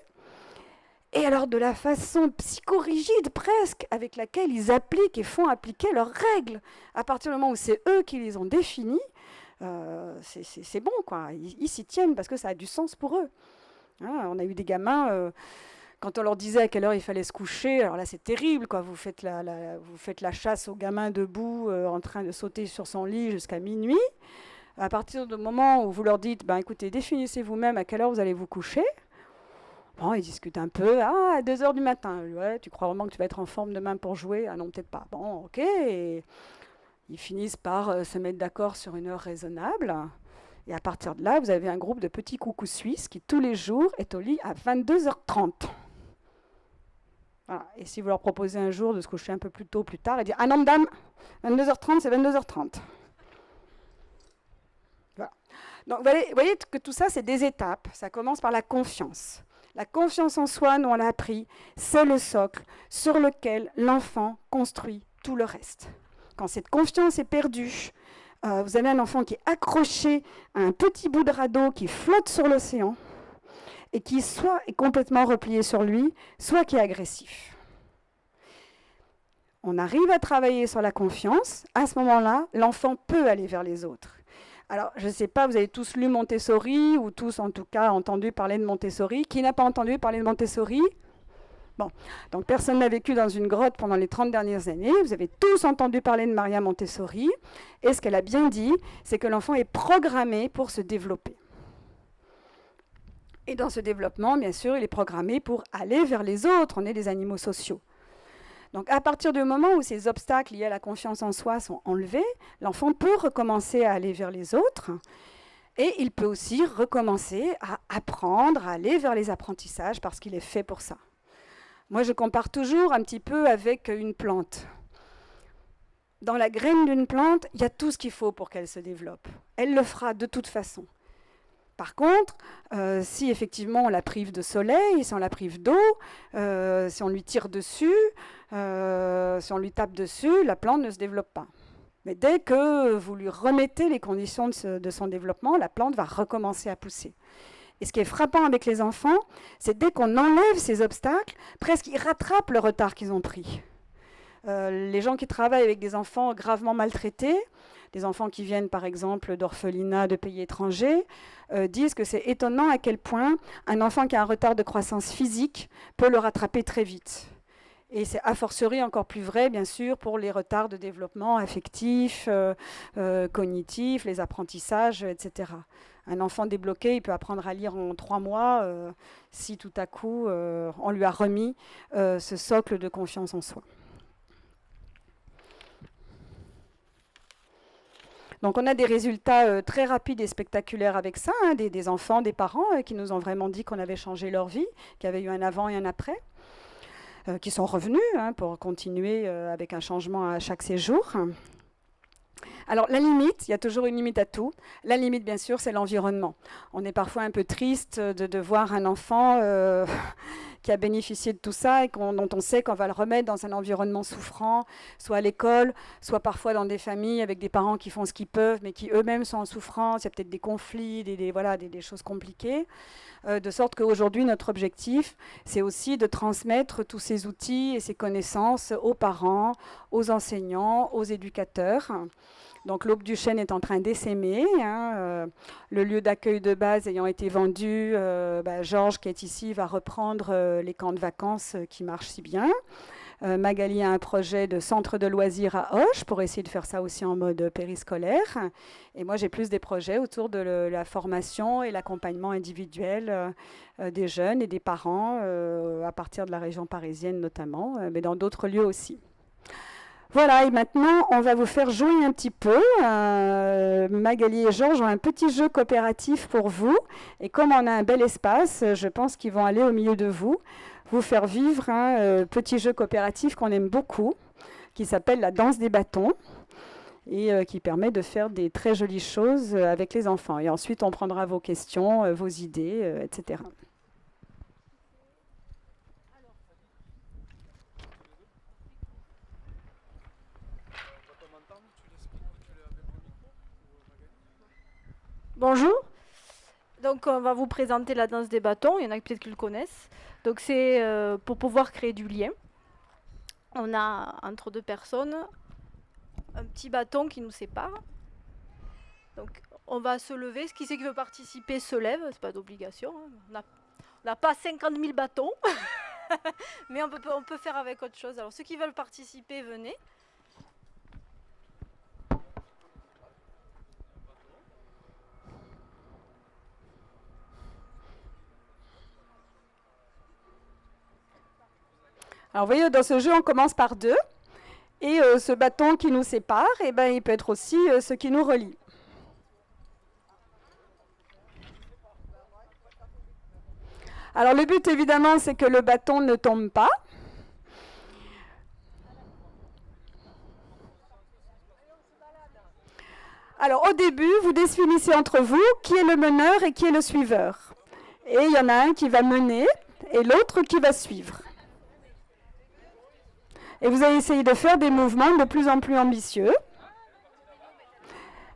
Et alors de la façon psychorigide presque avec laquelle ils appliquent et font appliquer leurs règles. À partir du moment où c'est eux qui les ont définies, c'est bon, quoi. Ils s'y tiennent parce que ça a du sens pour eux. Hein, on a eu des gamins, quand on leur disait à quelle heure il fallait se coucher, alors là c'est terrible, quoi. Vous faites la chasse au gamin debout en train de sauter sur son lit jusqu'à minuit. À partir du moment où vous leur dites, ben, écoutez, définissez vous-même à quelle heure vous allez vous coucher. Bon, ils discutent un peu. Ah, à 2 heures du matin. Ouais, tu crois vraiment que tu vas être en forme demain pour jouer? Ah non, peut-être pas. Bon, ok. Et ils finissent par se mettre d'accord sur une heure raisonnable. Et à partir de là, vous avez un groupe de petits coucous suisses qui, tous les jours, est au lit à 22h30. Voilà. Et si vous leur proposez un jour de se coucher un peu plus tôt, plus tard, ils disent « Ah non, madame, 22h30, c'est 22h30 ». Voilà. Donc, vous voyez que tout ça, c'est des étapes. Ça commence par la confiance. La confiance en soi, nous on l'a appris, c'est le socle sur lequel l'enfant construit tout le reste. Quand cette confiance est perdue, vous avez un enfant qui est accroché à un petit bout de radeau qui flotte sur l'océan et qui soit est complètement replié sur lui, soit qui est agressif. On arrive à travailler sur la confiance, à ce moment-là, l'enfant peut aller vers les autres. Alors, je ne sais pas, vous avez tous lu Montessori, ou tous en tout cas entendu parler de Montessori. Qui n'a pas entendu parler de Montessori ? Bon, donc personne n'a vécu dans une grotte pendant les 30 dernières années. Vous avez tous entendu parler de Maria Montessori. Et ce qu'elle a bien dit, c'est que l'enfant est programmé pour se développer. Et dans ce développement, bien sûr, il est programmé pour aller vers les autres. On est des animaux sociaux. Donc à partir du moment où ces obstacles liés à la confiance en soi sont enlevés, l'enfant peut recommencer à aller vers les autres et il peut aussi recommencer à apprendre, à aller vers les apprentissages parce qu'il est fait pour ça. Moi, je compare toujours un petit peu avec une plante. Dans la graine d'une plante, il y a tout ce qu'il faut pour qu'elle se développe. Elle le fera de toute façon. Par contre, si effectivement on la prive de soleil, si on la prive d'eau, si on lui tire dessus, si on lui tape dessus, la plante ne se développe pas. Mais dès que vous lui remettez les conditions de son développement, la plante va recommencer à pousser. Et ce qui est frappant avec les enfants, c'est dès qu'on enlève ces obstacles, presque ils rattrapent le retard qu'ils ont pris. Les gens qui travaillent avec des enfants gravement maltraités, des enfants qui viennent par exemple d'orphelinats de pays étrangers, disent que c'est étonnant à quel point un enfant qui a un retard de croissance physique peut le rattraper très vite. Et c'est a fortiori encore plus vrai, bien sûr, pour les retards de développement affectif, cognitif, les apprentissages, etc. Un enfant débloqué, il peut apprendre à lire en 3 mois si tout à coup on lui a remis ce socle de confiance en soi. Donc on a des résultats très rapides et spectaculaires avec ça, hein, des enfants, des parents qui nous ont vraiment dit qu'on avait changé leur vie, qu'il y avait eu un avant et un après, qui sont revenus pour continuer avec un changement à chaque séjour. Alors la limite, il y a toujours une limite à tout. La limite, bien sûr, c'est l'environnement. On est parfois un peu triste de voir un enfant qui a bénéficié de tout ça et dont on sait qu'on va le remettre dans un environnement souffrant, soit à l'école, soit parfois dans des familles avec des parents qui font ce qu'ils peuvent, mais qui eux-mêmes sont en souffrance. Il y a peut-être des conflits, des choses compliquées. De sorte qu'aujourd'hui, notre objectif, c'est aussi de transmettre tous ces outils et ces connaissances aux parents, aux enseignants, aux éducateurs. Donc l'Aube du Chêne est en train d'essaimer. Le lieu d'accueil de base ayant été vendu, Georges, qui est ici, va reprendre les camps de vacances qui marchent si bien. Magali a un projet de centre de loisirs à Auch pour essayer de faire ça aussi en mode périscolaire. Et moi, j'ai plus des projets autour de la formation et l'accompagnement individuel des jeunes et des parents, à partir de la région parisienne notamment, mais dans d'autres lieux aussi. Voilà, et maintenant, on va vous faire jouer un petit peu. Magali et Georges ont un petit jeu coopératif pour vous. Et comme on a un bel espace, je pense qu'ils vont aller au milieu de vous faire vivre un petit jeu coopératif qu'on aime beaucoup, qui s'appelle la danse des bâtons, et qui permet de faire des très jolies choses avec les enfants. Et ensuite, on prendra vos questions, vos idées, etc.
Bonjour, donc on va vous présenter la danse des bâtons, il y en a peut-être qui le connaissent. Donc c'est pour pouvoir créer du lien. On a entre deux personnes un petit bâton qui nous sépare. Donc on va se lever, ce qui c'est qui veut participer se lève, c'est pas d'obligation. On n'a pas 50 000 bâtons, mais on peut faire avec autre chose. Alors ceux qui veulent participer, venez.
Alors vous voyez, dans ce jeu, on commence par 2. Et ce bâton qui nous sépare, il peut être aussi ce qui nous relie. Alors le but, évidemment, c'est que le bâton ne tombe pas. Alors au début, vous définissez entre vous qui est le meneur et qui est le suiveur. Et il y en a un qui va mener et l'autre qui va suivre. Et vous allez essayer de faire des mouvements de plus en plus ambitieux.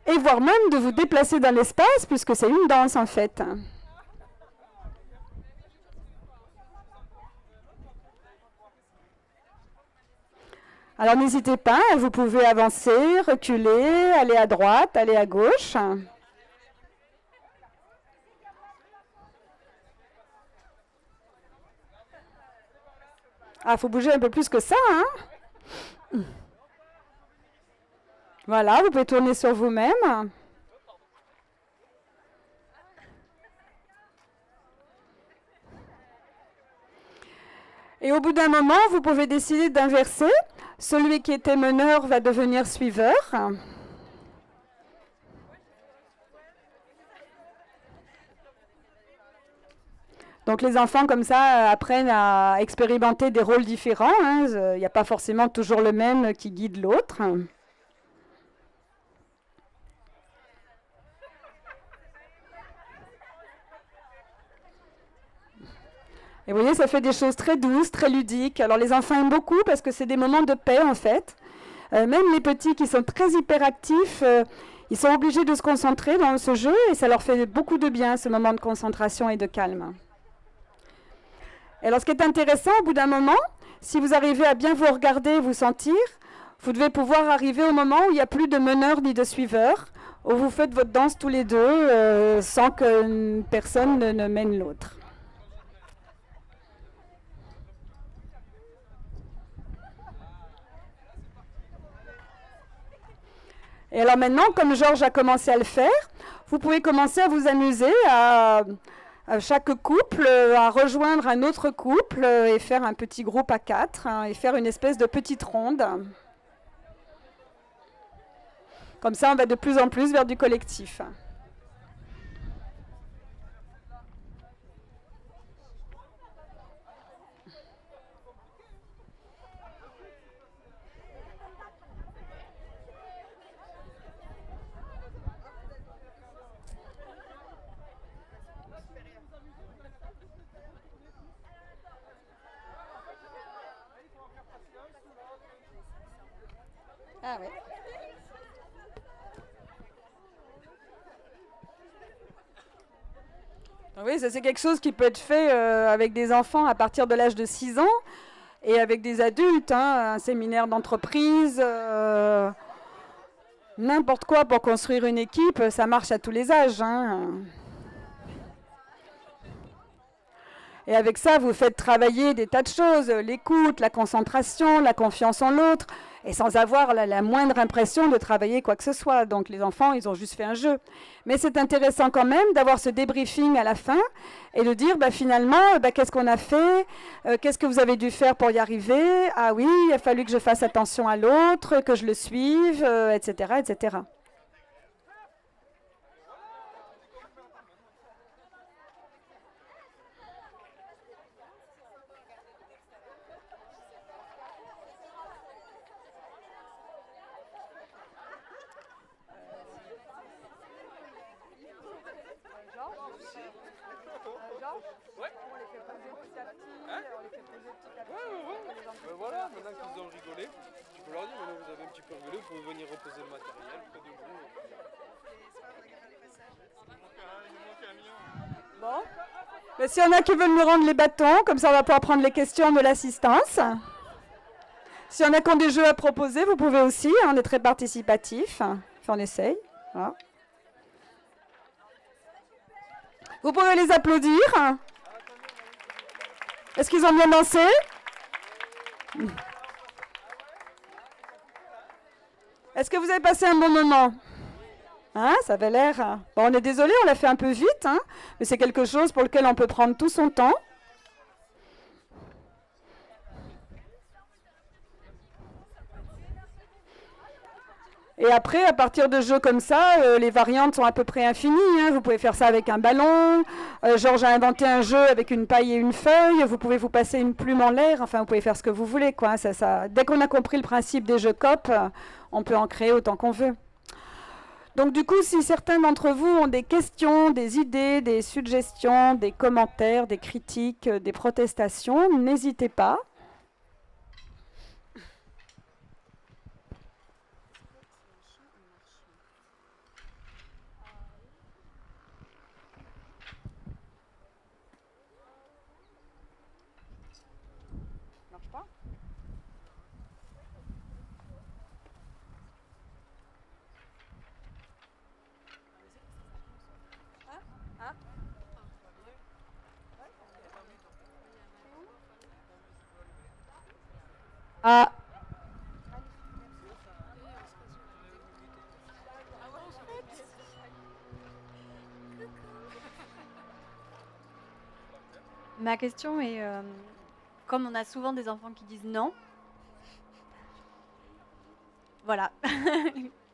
Et voire même de vous déplacer dans l'espace, puisque c'est une danse en fait. Alors n'hésitez pas, vous pouvez avancer, reculer, aller à droite, aller à gauche. Ah, il faut bouger un peu plus que ça, hein? Voilà, vous pouvez tourner sur vous-même. Et au bout d'un moment, vous pouvez décider d'inverser. Celui qui était meneur va devenir suiveur. Donc les enfants comme ça apprennent à expérimenter des rôles différents. Il n'y a pas forcément toujours le même qui guide l'autre. Et vous voyez, ça fait des choses très douces, très ludiques. Alors les enfants aiment beaucoup parce que c'est des moments de paix en fait. Même les petits qui sont très hyperactifs, ils sont obligés de se concentrer dans ce jeu et ça leur fait beaucoup de bien, ce moment de concentration et de calme. Et alors ce qui est intéressant, au bout d'un moment, si vous arrivez à bien vous regarder, vous sentir, vous devez pouvoir arriver au moment où il n'y a plus de meneur ni de suiveur, où vous faites votre danse tous les deux sans que personne ne mène l'autre. Et alors maintenant, comme Georges a commencé à le faire, vous pouvez commencer à vous amuser à chaque couple, à rejoindre un autre couple et faire un petit groupe à 4 et faire une espèce de petite ronde. Comme ça, on va de plus en plus vers du collectif. Ah ouais. Oui, ça c'est quelque chose qui peut être fait avec des enfants à partir de l'âge de 6 ans et avec des adultes, un séminaire d'entreprise, n'importe quoi pour construire une équipe, ça marche à tous les âges. Et avec ça, vous faites travailler des tas de choses, l'écoute, la concentration, la confiance en l'autre, et sans avoir la moindre impression de travailler quoi que ce soit. Donc les enfants, ils ont juste fait un jeu. Mais c'est intéressant quand même d'avoir ce débriefing à la fin et de dire finalement, qu'est-ce qu'on a fait, qu'est-ce que vous avez dû faire pour y arriver. Ah oui, il a fallu que je fasse attention à l'autre, que je le suive, etc., etc.
Voilà, maintenant qu'ils ont rigolé, tu peux leur dire, maintenant vous avez un petit peu rigolé, vous pouvez venir reposer le matériel près de vous.
Bon. Mais s'il y en a qui veulent nous rendre les bâtons, comme ça on va pouvoir prendre les questions de l'assistance. S'il y en a qui ont des jeux à proposer, vous pouvez aussi, on est très participatif, enfin, on essaye. Voilà. Vous pouvez les applaudir. Est-ce qu'ils ont bien dansé ? Est-ce que vous avez passé un bon moment ? Ça avait l'air... Bon, on est désolé, on l'a fait un peu vite, mais c'est quelque chose pour lequel on peut prendre tout son temps. Et après, à partir de jeux comme ça, les variantes sont à peu près infinies. Vous pouvez faire ça avec un ballon. Georges a inventé un jeu avec une paille et une feuille. Vous pouvez vous passer une plume en l'air. Enfin, vous pouvez faire ce que vous voulez, quoi. Dès qu'on a compris le principe des jeux COP, on peut en créer autant qu'on veut. Donc du coup, si certains d'entre vous ont des questions, des idées, des suggestions, des commentaires, des critiques, des protestations, n'hésitez pas. Marche pas. Ah.
Ma question est, comme on a souvent des enfants qui disent non, voilà,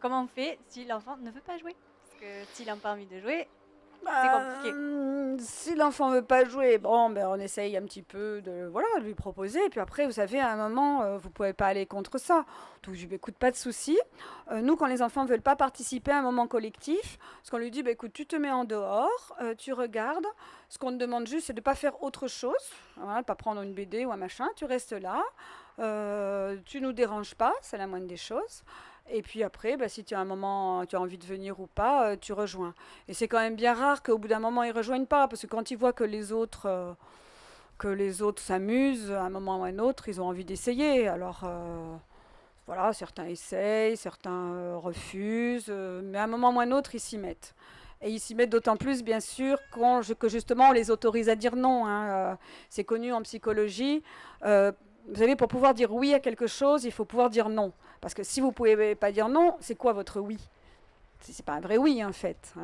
comment on fait si l'enfant ne veut pas jouer? Parce que s'il n'a pas envie de jouer, c'est compliqué.
Si l'enfant ne veut pas jouer, bon, on essaye un petit peu de lui proposer. Et puis après, vous savez, à un moment, vous ne pouvez pas aller contre ça. Donc, je dis, écoute, pas de souci. Nous, quand les enfants ne veulent pas participer à un moment collectif, ce qu'on lui dit, écoute, tu te mets en dehors, tu regardes. Ce qu'on te demande juste, c'est de ne pas faire autre chose. Voilà, de ne pas prendre une BD ou un machin. Tu restes là. Tu ne nous déranges pas, c'est la moindre des choses. Et puis après, si tu as un moment, tu as envie de venir ou pas, tu rejoins. Et c'est quand même bien rare qu'au bout d'un moment, ils ne rejoignent pas, parce que quand ils voient que les autres s'amusent, à un moment ou à un autre, ils ont envie d'essayer. Alors, voilà, certains essayent, certains refusent, mais à un moment ou à un autre, ils s'y mettent. Et ils s'y mettent d'autant plus, bien sûr, que justement, on les autorise à dire non. Hein. C'est connu en psychologie. Vous savez, pour pouvoir dire oui à quelque chose, il faut pouvoir dire non. Parce que si vous ne pouvez pas dire non, c'est quoi votre oui? C'est pas un vrai oui, en fait.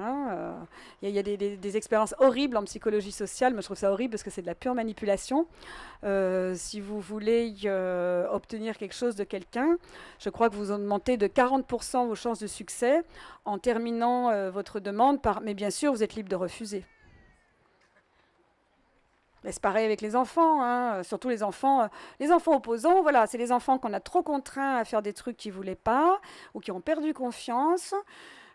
Il y a des expériences horribles en psychologie sociale. Moi, je trouve ça horrible parce que c'est de la pure manipulation. Si vous voulez obtenir quelque chose de quelqu'un, je crois que vous augmentez de 40% vos chances de succès en terminant votre demande par « mais bien sûr, vous êtes libre de refuser ». C'est pareil avec les enfants, hein, surtout les enfants opposants. Voilà, c'est les enfants qu'on a trop contraints à faire des trucs qu'ils ne voulaient pas ou qui ont perdu confiance.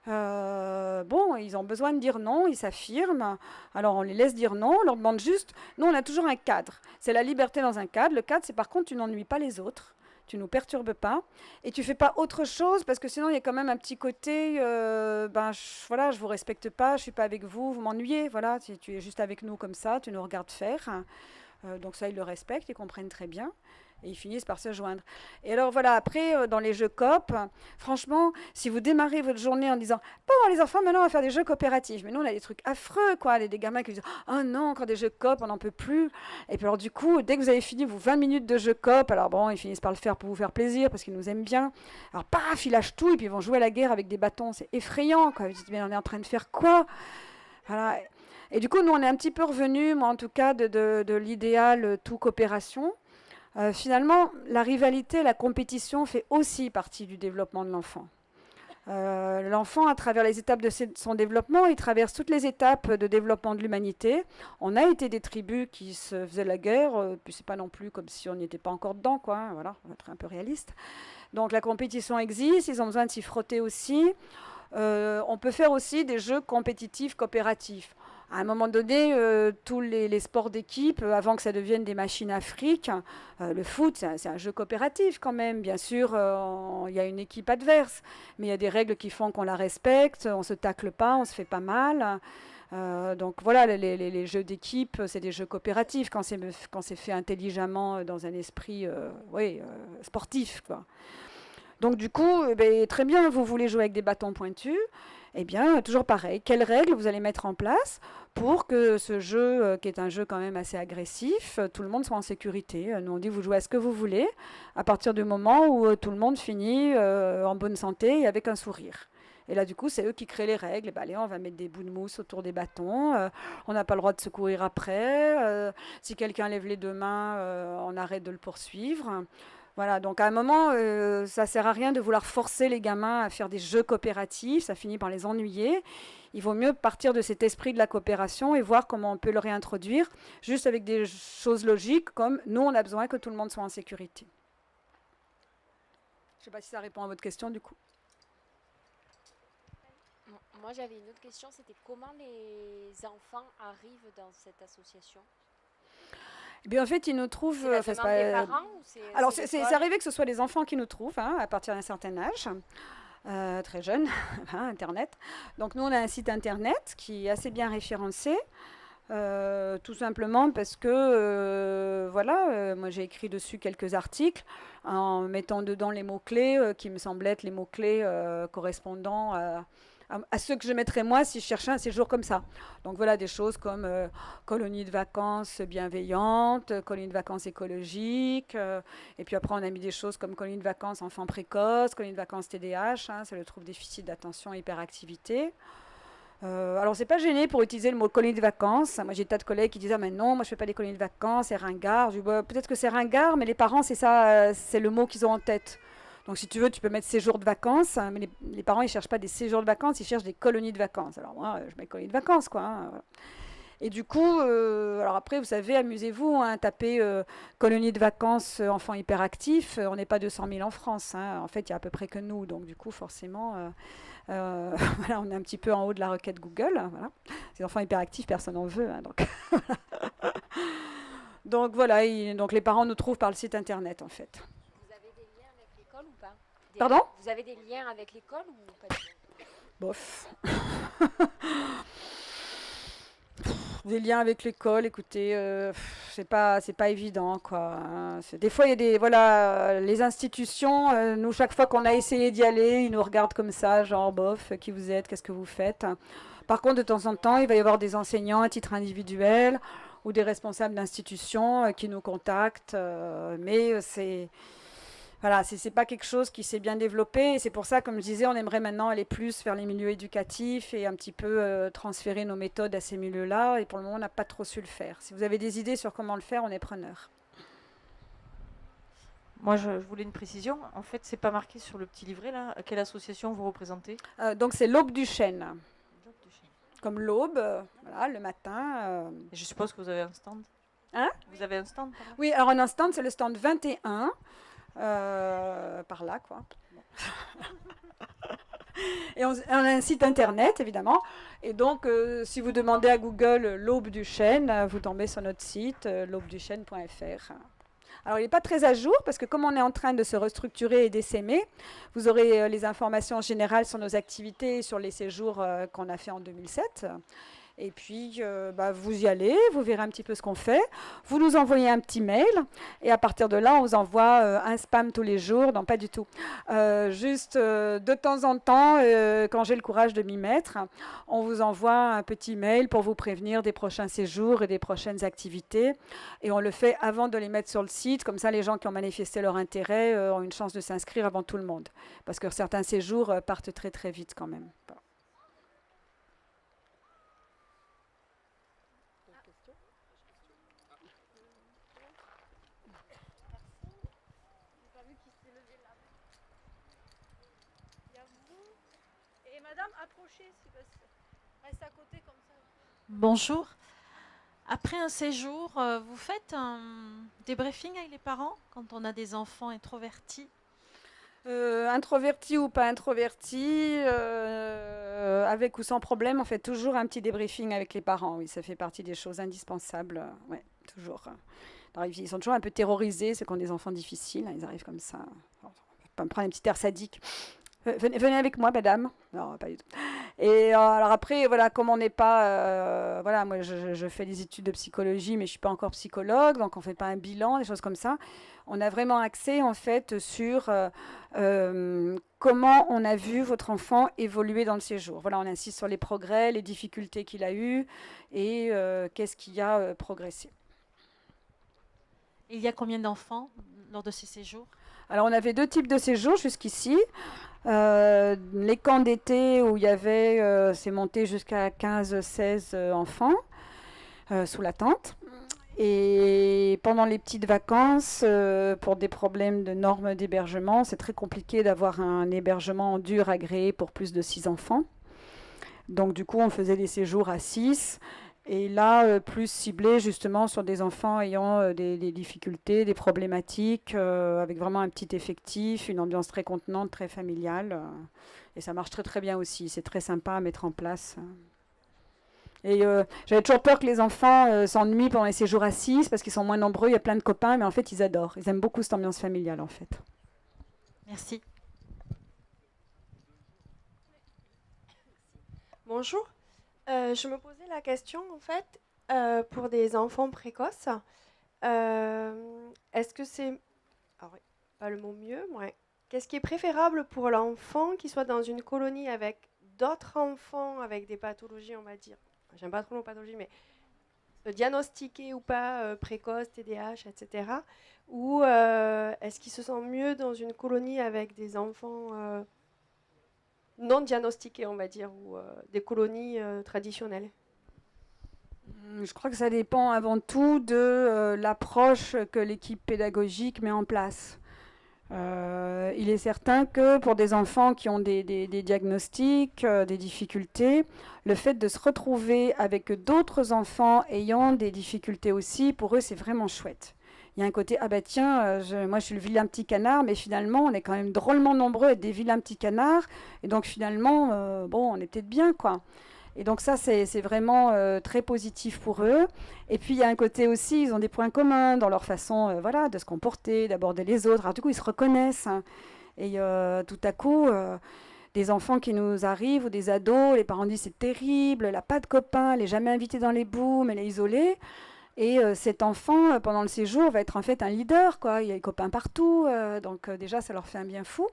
Ils ont besoin de dire non, ils s'affirment. Alors on les laisse dire non, on leur demande juste. Nous, on a toujours un cadre. C'est la liberté dans un cadre. Le cadre, c'est par contre, tu n'ennuies pas les autres. Tu ne nous perturbes pas et tu fais pas autre chose parce que sinon il y a quand même un petit côté je vous respecte pas, je suis pas avec vous, vous m'ennuyez, voilà, si tu es juste avec nous comme ça, tu nous regardes faire. Donc ça ils le respectent, ils comprennent très bien et ils finissent par se joindre. Et alors voilà, après dans les jeux coop, franchement, si vous démarrez votre journée en disant bon les enfants maintenant on va faire des jeux coopératifs, mais nous on a des trucs affreux quoi, des gamins qui disent oh non encore des jeux coop, on n'en peut plus. Et puis alors du coup, dès que vous avez fini vos 20 minutes de jeux coop, alors bon, ils finissent par le faire pour vous faire plaisir parce qu'ils nous aiment bien. Alors paf, ils lâchent tout et puis ils vont jouer à la guerre avec des bâtons, c'est effrayant quoi. Vous dites mais on est en train de faire quoi? Voilà. Et du coup, nous on est un petit peu revenus, moi en tout cas, de l'idéal tout coopération. Finalement, la rivalité, la compétition fait aussi partie du développement de l'enfant. L'enfant, à travers les étapes de son développement, il traverse toutes les étapes de développement de l'humanité. On a été des tribus qui se faisaient la guerre, puis c'est pas non plus comme si on n'y était pas encore dedans, quoi. Hein, voilà, on va être un peu réaliste. Donc la compétition existe, ils ont besoin de s'y frotter aussi. On peut faire aussi des jeux compétitifs, coopératifs. À un moment donné, tous les sports d'équipe, avant que ça devienne des machines à fric, le foot, c'est un jeu coopératif quand même. Bien sûr, il y a une équipe adverse, mais il y a des règles qui font qu'on la respecte, on ne se tacle pas, on se fait pas mal. Donc voilà, les jeux d'équipe, c'est des jeux coopératifs quand c'est fait intelligemment dans un esprit sportif, quoi. Donc du coup, très bien, vous voulez jouer avec des bâtons pointus, eh bien, toujours pareil, quelles règles vous allez mettre en place pour que ce jeu, qui est un jeu quand même assez agressif, tout le monde soit en sécurité. Nous, on dit, vous jouez à ce que vous voulez, à partir du moment où tout le monde finit en bonne santé et avec un sourire. Et là, du coup, c'est eux qui créent les règles. Allez, on va mettre des bouts de mousse autour des bâtons. On n'a pas le droit de se courir après. Si quelqu'un lève les deux mains, on arrête de le poursuivre. Voilà, donc à un moment, ça ne sert à rien de vouloir forcer les gamins à faire des jeux coopératifs, ça finit par les ennuyer. Il vaut mieux partir de cet esprit de la coopération et voir comment on peut le réintroduire, juste avec des choses logiques, comme nous, on a besoin que tout le monde soit en sécurité. Je ne sais pas si ça répond à votre question, du coup.
Moi, j'avais une autre question, c'était comment les enfants arrivent dans cette association?
Eh bien, en fait, ils nous trouvent...
C'est la
enfin, c'est
demande des
pas-
parents ou
Alors,
c'est
c'est
l'école?
arrivé que ce soit les enfants qui nous trouvent, hein, à partir d'un certain âge, très jeune, hein, Internet. Donc, nous, on a un site Internet qui est assez bien référencé, tout simplement parce que, voilà, moi, j'ai écrit dessus quelques articles en mettant dedans les mots-clés qui me semblaient être les mots-clés correspondant à ceux que je mettrais moi si je cherchais un séjour comme ça. Donc voilà, des choses comme colonie de vacances bienveillante, colonie de vacances écologique, et puis après on a mis des choses comme colonie de vacances enfants précoces, colonie de vacances TDAH, hein, c'est le trouble déficit d'attention et hyperactivité. Alors c'est pas gêné pour utiliser le mot colonie de vacances. Moi j'ai des tas de collègues qui disent ah mais non, moi je fais pas des colonies de vacances, c'est ringard. Je dis bah, peut-être que c'est ringard, mais les parents c'est ça, c'est le mot qu'ils ont en tête. Donc si tu veux, tu peux mettre séjour de vacances, hein, mais les parents ils cherchent pas des séjours de vacances, ils cherchent des colonies de vacances. Alors moi je mets colonies de vacances quoi. Hein, voilà. Et du coup, alors après, vous savez, amusez-vous, hein, tapez colonie de vacances enfants hyperactifs, on n'est pas 200 000 en France. Hein. En fait, il y a à peu près que nous. Donc du coup, forcément, voilà, on est un petit peu en haut de la requête Google. Voilà. Les enfants hyperactifs, personne n'en veut. Hein, donc. Donc voilà, donc les parents nous trouvent par le site internet en fait.
Vous avez des liens avec l'école ou pas?
Pardon?
Vous avez des liens avec l'école ou pas du tout?
Bof. Des liens avec l'école, écoutez, c'est pas évident quoi. Hein. Des fois il y a des voilà les institutions, nous chaque fois qu'on a essayé d'y aller, ils nous regardent comme ça, genre bof, qui vous êtes, qu'est-ce que vous faites. Par contre de temps en temps il va y avoir des enseignants à titre individuel ou des responsables d'institutions qui nous contactent, mais c'est voilà, c'est pas quelque chose qui s'est bien développé. Et c'est pour ça, comme je disais, on aimerait maintenant aller plus vers les milieux éducatifs et un petit peu transférer nos méthodes à ces milieux-là. Et pour le moment, on n'a pas trop su le faire. Si vous avez des idées sur comment le faire, on est preneur.
Moi, je voulais une précision. En fait, c'est pas marqué sur le petit livret là. Quelle association vous représentez?
Donc c'est l'Aube du Chêne.
L'Aube du Chêne.
Comme l'aube, voilà, le matin.
Et je suppose que vous avez un stand.
Hein?
Vous avez un stand par là?
Oui, alors un stand, c'est le stand 21. Par là, quoi. Et on a un site internet, évidemment. Et donc, si vous demandez à Google l'Aube du Chêne, vous tombez sur notre site, l'aube-du-chêne.fr. Alors, il n'est pas très à jour, parce que comme on est en train de se restructurer et d'essaimer, vous aurez les informations générales sur nos activités et sur les séjours qu'on a fait en 2007. Et puis, vous y allez, vous verrez un petit peu ce qu'on fait. Vous nous envoyez un petit mail. Et à partir de là, on vous envoie un spam tous les jours. Non, pas du tout. Juste de temps en temps, quand j'ai le courage de m'y mettre, on vous envoie un petit mail pour vous prévenir des prochains séjours et des prochaines activités. Et on le fait avant de les mettre sur le site. Comme ça, les gens qui ont manifesté leur intérêt ont une chance de s'inscrire avant tout le monde. Parce que certains séjours partent très très vite quand même.
Madame, approchez, reste à côté comme ça.
Bonjour. Après un séjour, vous faites un débriefing avec les parents quand on a des enfants introvertis?
Introvertis ou pas introvertis, avec ou sans problème, on fait toujours un petit débriefing avec les parents. Oui, ça fait partie des choses indispensables. Ouais, toujours. Alors, ils sont toujours un peu terrorisés, ceux qui ont des enfants difficiles. Hein, ils arrivent comme ça. On peut me prendre un petit air sadique. Venez avec moi, madame. Non, pas du tout. Et alors après, voilà, comme on n'est pas... voilà, moi, je fais des études de psychologie, mais je ne suis pas encore psychologue, donc on ne fait pas un bilan, des choses comme ça. On a vraiment axé, en fait, sur comment on a vu votre enfant évoluer dans le séjour. Voilà, on insiste sur les progrès, les difficultés qu'il a eues et qu'est-ce qui a progressé.
Il y a combien d'enfants lors de ces séjours?
Alors, on avait deux types de séjours jusqu'ici. Les camps d'été où il y avait, c'est monté jusqu'à 15-16 enfants sous la tente. Et pendant les petites vacances, pour des problèmes de normes d'hébergement, c'est très compliqué d'avoir un hébergement dur agréé pour plus de 6 enfants. Donc du coup, on faisait des séjours à 6. Et là, plus ciblé justement sur des enfants ayant des difficultés, des problématiques, avec vraiment un petit effectif, une ambiance très contenante, très familiale. Et ça marche très très bien aussi. C'est très sympa à mettre en place. Et j'avais toujours peur que les enfants s'ennuient pendant les séjours à 6 parce qu'ils sont moins nombreux, il y a plein de copains, mais en fait ils adorent. Ils aiment beaucoup cette ambiance familiale en fait.
Merci.
Bonjour. Je me posais la question, en fait, pour des enfants précoces, est-ce que c'est... Ah oui, pas le mot mieux, ouais. Qu'est-ce qui est préférable pour l'enfant qui soit dans une colonie avec d'autres enfants avec des pathologies, on va dire, j'aime pas trop les pathologies, mais diagnostiqués ou pas, précoces, TDAH, etc. Ou est-ce qu'ils se sentent mieux dans une colonie avec des enfants non diagnostiqués, on va dire, ou des colonies traditionnelles?
Je crois que ça dépend avant tout de l'approche que l'équipe pédagogique met en place. Il est certain que pour des enfants qui ont des diagnostics, des difficultés, le fait de se retrouver avec d'autres enfants ayant des difficultés aussi, pour eux, c'est vraiment chouette. Il y a un côté, ah bah tiens, moi je suis le vilain petit canard, mais finalement on est quand même drôlement nombreux à être des vilains petits canards, et donc finalement, bon, on est peut-être bien, quoi. Et donc ça, c'est vraiment très positif pour eux. Et puis il y a un côté aussi, ils ont des points communs dans leur façon voilà, de se comporter, d'aborder les autres. Alors du coup, ils se reconnaissent. Hein. Et tout à coup, des enfants qui nous arrivent ou des ados, les parents disent c'est terrible, elle n'a pas de copain, elle n'est jamais invitée dans les booms, elle est isolée. Et cet enfant, pendant le séjour, va être en fait un leader, quoi. Il y a des copains partout, donc déjà, ça leur fait un bien fou.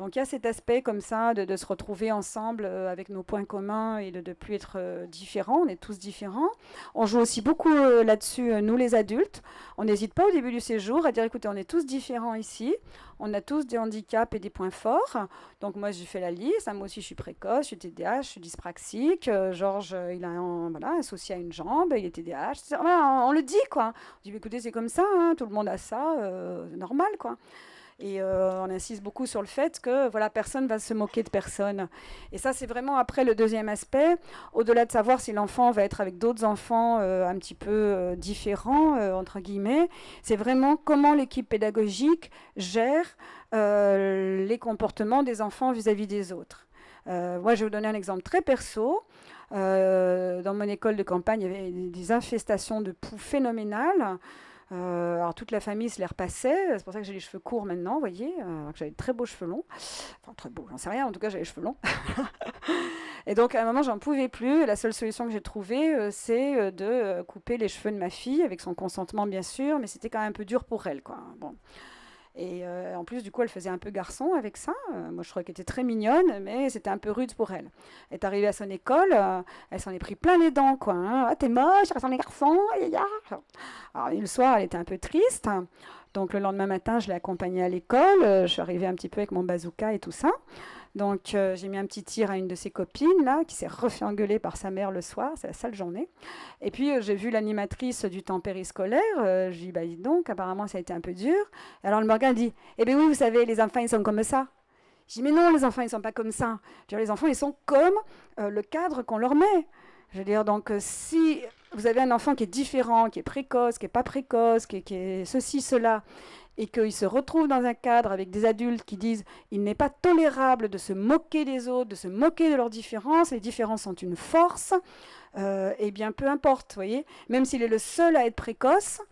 Donc il y a cet aspect comme ça de se retrouver ensemble avec nos points communs et de ne plus être différents, on est tous différents. On joue aussi beaucoup là-dessus, nous les adultes. On n'hésite pas au début du séjour à dire écoutez, on est tous différents ici, on a tous des handicaps et des points forts. Donc moi j'ai fait la liste, moi aussi je suis précoce, je suis TDAH, je suis dyspraxique, Georges il a un souci à une jambe, il est TDAH, etc. Voilà, on le dit quoi. On dit écoutez c'est comme ça, hein, tout le monde a ça, normal quoi. Et on insiste beaucoup sur le fait que voilà, personne ne va se moquer de personne. Et ça, c'est vraiment après le deuxième aspect, au-delà de savoir si l'enfant va être avec d'autres enfants un petit peu différents, entre guillemets, c'est vraiment comment l'équipe pédagogique gère les comportements des enfants vis-à-vis des autres. Moi, je vais vous donner un exemple très perso. Dans mon école de campagne, il y avait des infestations de poux phénoménales. Alors toute la famille se les repassait, c'est pour ça que j'ai les cheveux courts maintenant, vous voyez, que j'avais de très beaux cheveux longs, enfin très beaux, j'en sais rien, en tout cas j'avais les cheveux longs. Et donc à un moment j'en pouvais plus, et la seule solution que j'ai trouvée c'est de couper les cheveux de ma fille, avec son consentement bien sûr, mais c'était quand même un peu dur pour elle, quoi. Bon. Et en plus, du coup, elle faisait un peu garçon avec ça. Moi, je trouvais qu'elle était très mignonne, mais c'était un peu rude pour elle. Elle est arrivée à son école, elle s'en est pris plein les dents, quoi. Hein. Ah, t'es moche, ça ressemble à un garçon. Alors, le soir, elle était un peu triste. Donc, le lendemain matin, je l'ai accompagnée à l'école. Je suis arrivée un petit peu avec mon bazooka et tout ça. Donc, j'ai mis un petit tir à une de ses copines, là, qui s'est refait engueuler par sa mère le soir. C'est la sale journée. Et puis, j'ai vu l'animatrice du temps périscolaire. Je lui ai dit, bah, dis donc, apparemment, ça a été un peu dur. Et alors, le Morgan dit, eh bien oui, vous savez, les enfants, ils sont comme ça. Je dis, mais non, les enfants, ils ne sont pas comme ça. Je veux dire, les enfants, ils sont comme le cadre qu'on leur met. Je veux dire, donc, si vous avez un enfant qui est différent, qui est précoce, qui n'est pas précoce, qui est ceci, cela, et qu'il se retrouve dans un cadre avec des adultes qui disent il n'est pas tolérable de se moquer des autres, de se moquer de leurs différences, les différences sont une force, eh bien peu importe, vous voyez, même s'il est le seul à être précoce,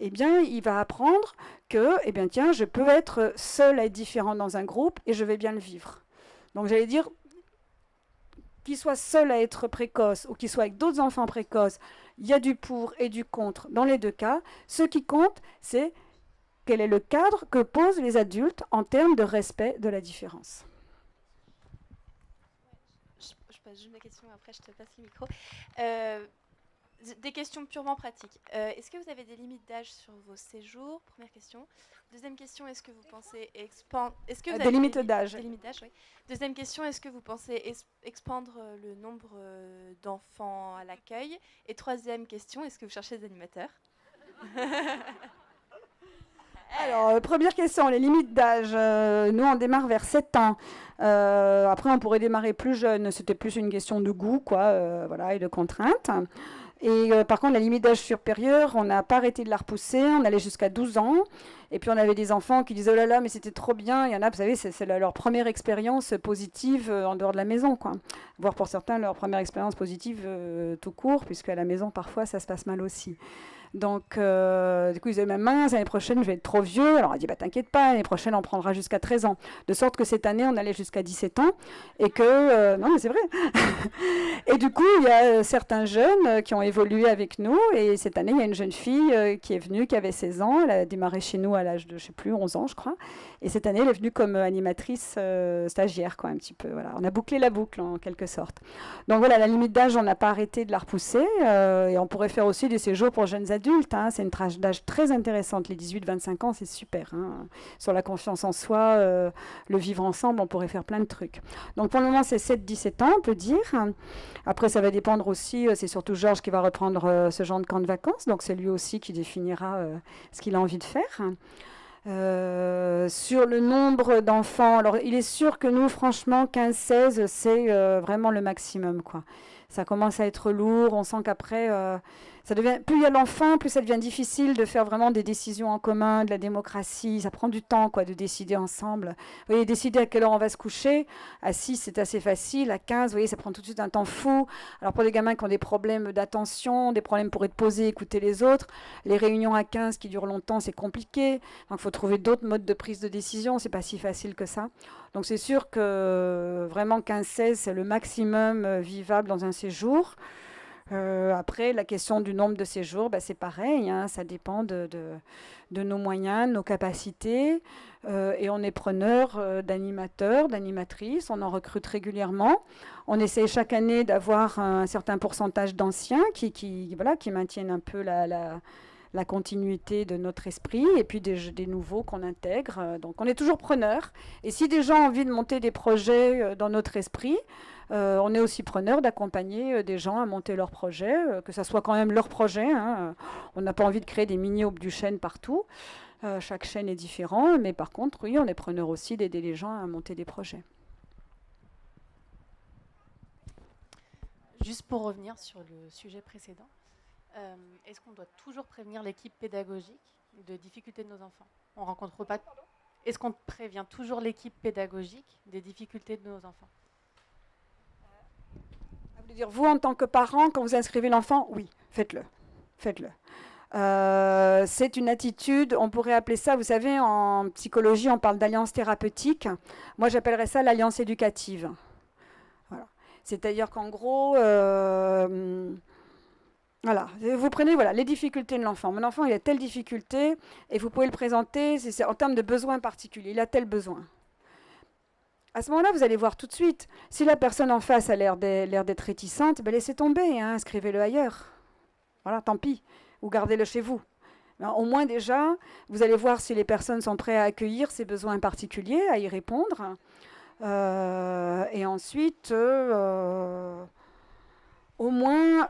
eh bien il va apprendre que, eh bien tiens, je peux être seul à être différent dans un groupe et je vais bien le vivre. Donc j'allais dire, qu'il soit seul à être précoce ou qu'il soit avec d'autres enfants précoces, il y a du pour et du contre dans les deux cas. Ce qui compte, c'est quel est le cadre que posent les adultes en termes de respect de la différence.
Je passe juste ma question, après je te passe le micro. Des questions purement pratiques. Est-ce que vous avez des limites d'âge sur vos séjours? Première question. Deuxième question, est-ce que vous pensez expandre...
Des limites d'âge.
Des limites d'âge, oui. Deuxième question, est-ce que vous pensez expandre le nombre d'enfants à l'accueil? Et troisième question, est-ce que vous cherchez des animateurs?
Alors, première question, les limites d'âge. Nous, on démarre vers 7 ans. Après, on pourrait démarrer plus jeune. C'était plus une question de goût, quoi, voilà, et de contraintes. Et par contre, la limite d'âge supérieur, on n'a pas arrêté de la repousser, on allait jusqu'à 12 ans. Et puis on avait des enfants qui disaient « Oh là là, mais c'était trop bien ». Il y en a, vous savez, c'est leur première expérience positive en dehors de la maison, quoi. Voire pour certains, leur première expérience positive tout court, puisque à la maison, parfois, ça se passe mal aussi. Donc, du coup, ils disaient, mais mince, l'année prochaine, je vais être trop vieux. Alors, on a dit, bah, t'inquiète pas, l'année prochaine, on prendra jusqu'à 13 ans. De sorte que cette année, on allait jusqu'à 17 ans. Et que, non, mais c'est vrai. Et du coup, il y a certains jeunes qui ont évolué avec nous. Et cette année, il y a une jeune fille qui est venue, qui avait 16 ans. Elle a démarré chez nous à l'âge de, je sais plus, 11 ans, je crois. Et cette année, elle est venue comme animatrice stagiaire, quoi, un petit peu. Voilà. On a bouclé la boucle, en quelque sorte. Donc, voilà, la limite d'âge, on n'a pas arrêté de la repousser. Et on pourrait faire aussi des séjours pour jeunes adultes, hein. C'est une tranche d'âge très intéressante. Les 18-25 ans, c'est super, hein. Sur la confiance en soi, le vivre ensemble, on pourrait faire plein de trucs. Donc pour le moment, c'est 7-17 ans, on peut dire. Après, ça va dépendre aussi, c'est surtout Georges qui va reprendre ce genre de camp de vacances. Donc c'est lui aussi qui définira ce qu'il a envie de faire. Sur le nombre d'enfants, alors il est sûr que nous, franchement, 15-16, c'est vraiment le maximum, quoi. Ça commence à être lourd, on sent qu'après, ça devient, plus il y a l'enfant, plus ça devient difficile de faire vraiment des décisions en commun, de la démocratie. Ça prend du temps, quoi, de décider ensemble. Vous voyez, décider à quelle heure on va se coucher, à 6, c'est assez facile, à 15, vous voyez, ça prend tout de suite un temps fou. Alors pour des gamins qui ont des problèmes d'attention, des problèmes pour être posés, écouter les autres, les réunions à 15 qui durent longtemps, c'est compliqué. Donc il faut trouver d'autres modes de prise de décision, c'est pas si facile que ça. Donc c'est sûr que vraiment 15-16, c'est le maximum vivable dans un séjour. Après, la question du nombre de séjours, bah, c'est pareil, hein, ça dépend de nos moyens, de nos capacités. Et on est preneur d'animateurs, d'animatrices, on en recrute régulièrement. On essaie chaque année d'avoir un certain pourcentage d'anciens qui maintiennent un peu la continuité de notre esprit, et puis des nouveaux qu'on intègre. Donc on est toujours preneur. Et si des gens ont envie de monter des projets dans notre esprit, on est aussi preneur d'accompagner des gens à monter leurs projets, que ça soit quand même leur projet, hein. On n'a pas envie de créer des mini-aubes du chêne partout. Chaque chaîne est différent, mais par contre, oui, on est preneur aussi d'aider les gens à monter des projets.
Juste pour revenir sur le sujet précédent, est-ce qu'on doit toujours prévenir l'équipe pédagogique de difficultés de nos enfants? On rencontre pas. Est-ce qu'on prévient toujours l'équipe pédagogique des difficultés de nos enfants?
Vous, en tant que parent, quand vous inscrivez l'enfant, oui, faites-le. Faites-le. C'est une attitude, on pourrait appeler ça, vous savez, en psychologie, on parle d'alliance thérapeutique. Moi, j'appellerais ça l'alliance éducative. Voilà. C'est-à-dire qu'en gros, voilà, vous prenez les difficultés de l'enfant. Mon enfant, il a telle difficulté, et vous pouvez le présenter c'est en termes de besoins particuliers. Il a tel besoin. À ce moment-là, vous allez voir tout de suite. Si la personne en face a l'air d'être réticente, ben laissez tomber, hein, inscrivez-le ailleurs. Voilà, tant pis. Ou gardez-le chez vous. Ben, au moins déjà, vous allez voir si les personnes sont prêtes à accueillir ces besoins particuliers, à y répondre. Et ensuite, au moins,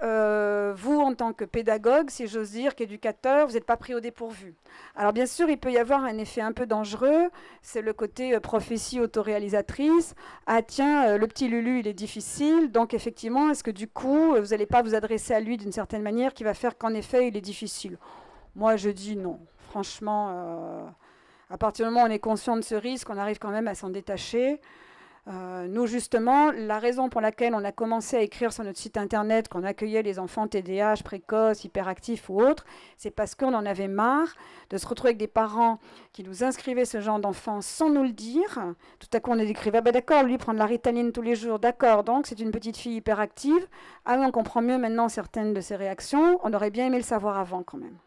vous, en tant que pédagogue, si j'ose dire, qu'éducateur, vous n'êtes pas pris au dépourvu. Alors bien sûr, il peut y avoir un effet un peu dangereux, c'est le côté prophétie autoréalisatrice. Ah tiens, le petit Lulu, il est difficile, donc effectivement, est-ce que du coup, vous n'allez pas vous adresser à lui d'une certaine manière qui va faire qu'en effet, il est difficile? Moi, je dis non. Franchement, à partir du moment où on est conscient de ce risque, on arrive quand même à s'en détacher. Nous, justement, la raison pour laquelle on a commencé à écrire sur notre site internet qu'on accueillait les enfants TDAH, précoces, hyperactifs ou autres, c'est parce qu'on en avait marre de se retrouver avec des parents qui nous inscrivaient ce genre d'enfants sans nous le dire. Tout à coup, on écrivait, ah ben d'accord, lui prend de la Ritaline tous les jours, d'accord, donc c'est une petite fille hyperactive. Ah oui, on comprend mieux maintenant certaines de ses réactions, on aurait bien aimé le savoir avant quand même.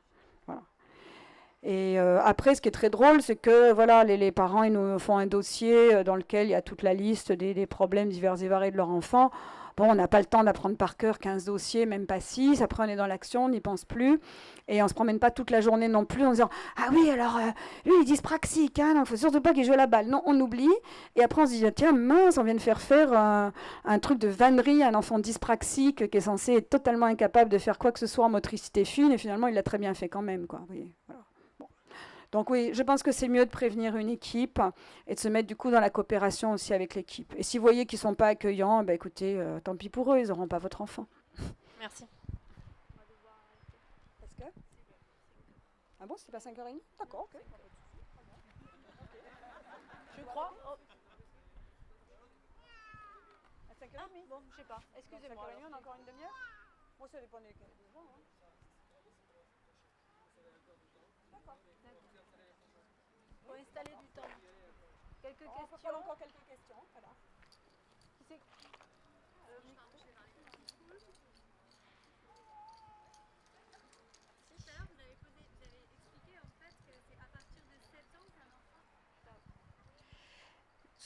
Et après, ce qui est très drôle, c'est que voilà, les parents ils nous font un dossier dans lequel il y a toute la liste des problèmes divers et variés de leur enfant. Bon, on n'a pas le temps d'apprendre par cœur 15 dossiers, même pas 6. Après, on est dans l'action, on n'y pense plus. Et on ne se promène pas toute la journée non plus en disant « Ah oui, alors, lui, il est dyspraxique, hein, il ne faut surtout pas qu'il joue à la balle. » Non, on oublie. Et après, on se dit « Tiens, mince, on vient de faire un truc de vannerie à un enfant dyspraxique qui est censé être totalement incapable de faire quoi que ce soit en motricité fine. Et finalement, il l'a très bien fait quand même, quoi. Vous voyez, voilà. Donc oui, je pense que c'est mieux de prévenir une équipe et de se mettre du coup dans la coopération aussi avec l'équipe. Et si vous voyez qu'ils ne sont pas accueillants, ben écoutez, tant pis pour eux, ils n'auront pas votre enfant.
Merci.
Ah bon, c'était pas 5h30? D'accord, ok.
Je crois. À 5h30? Bon, je sais pas. Excusez-moi.
5h30, on a encore une demi-heure? Bon, ça dépend des gens. Hein. D'accord.
Faut installer du temps. Quelques
On peut
questions.
prendre encore quelques questions. Voilà.
Qui c'est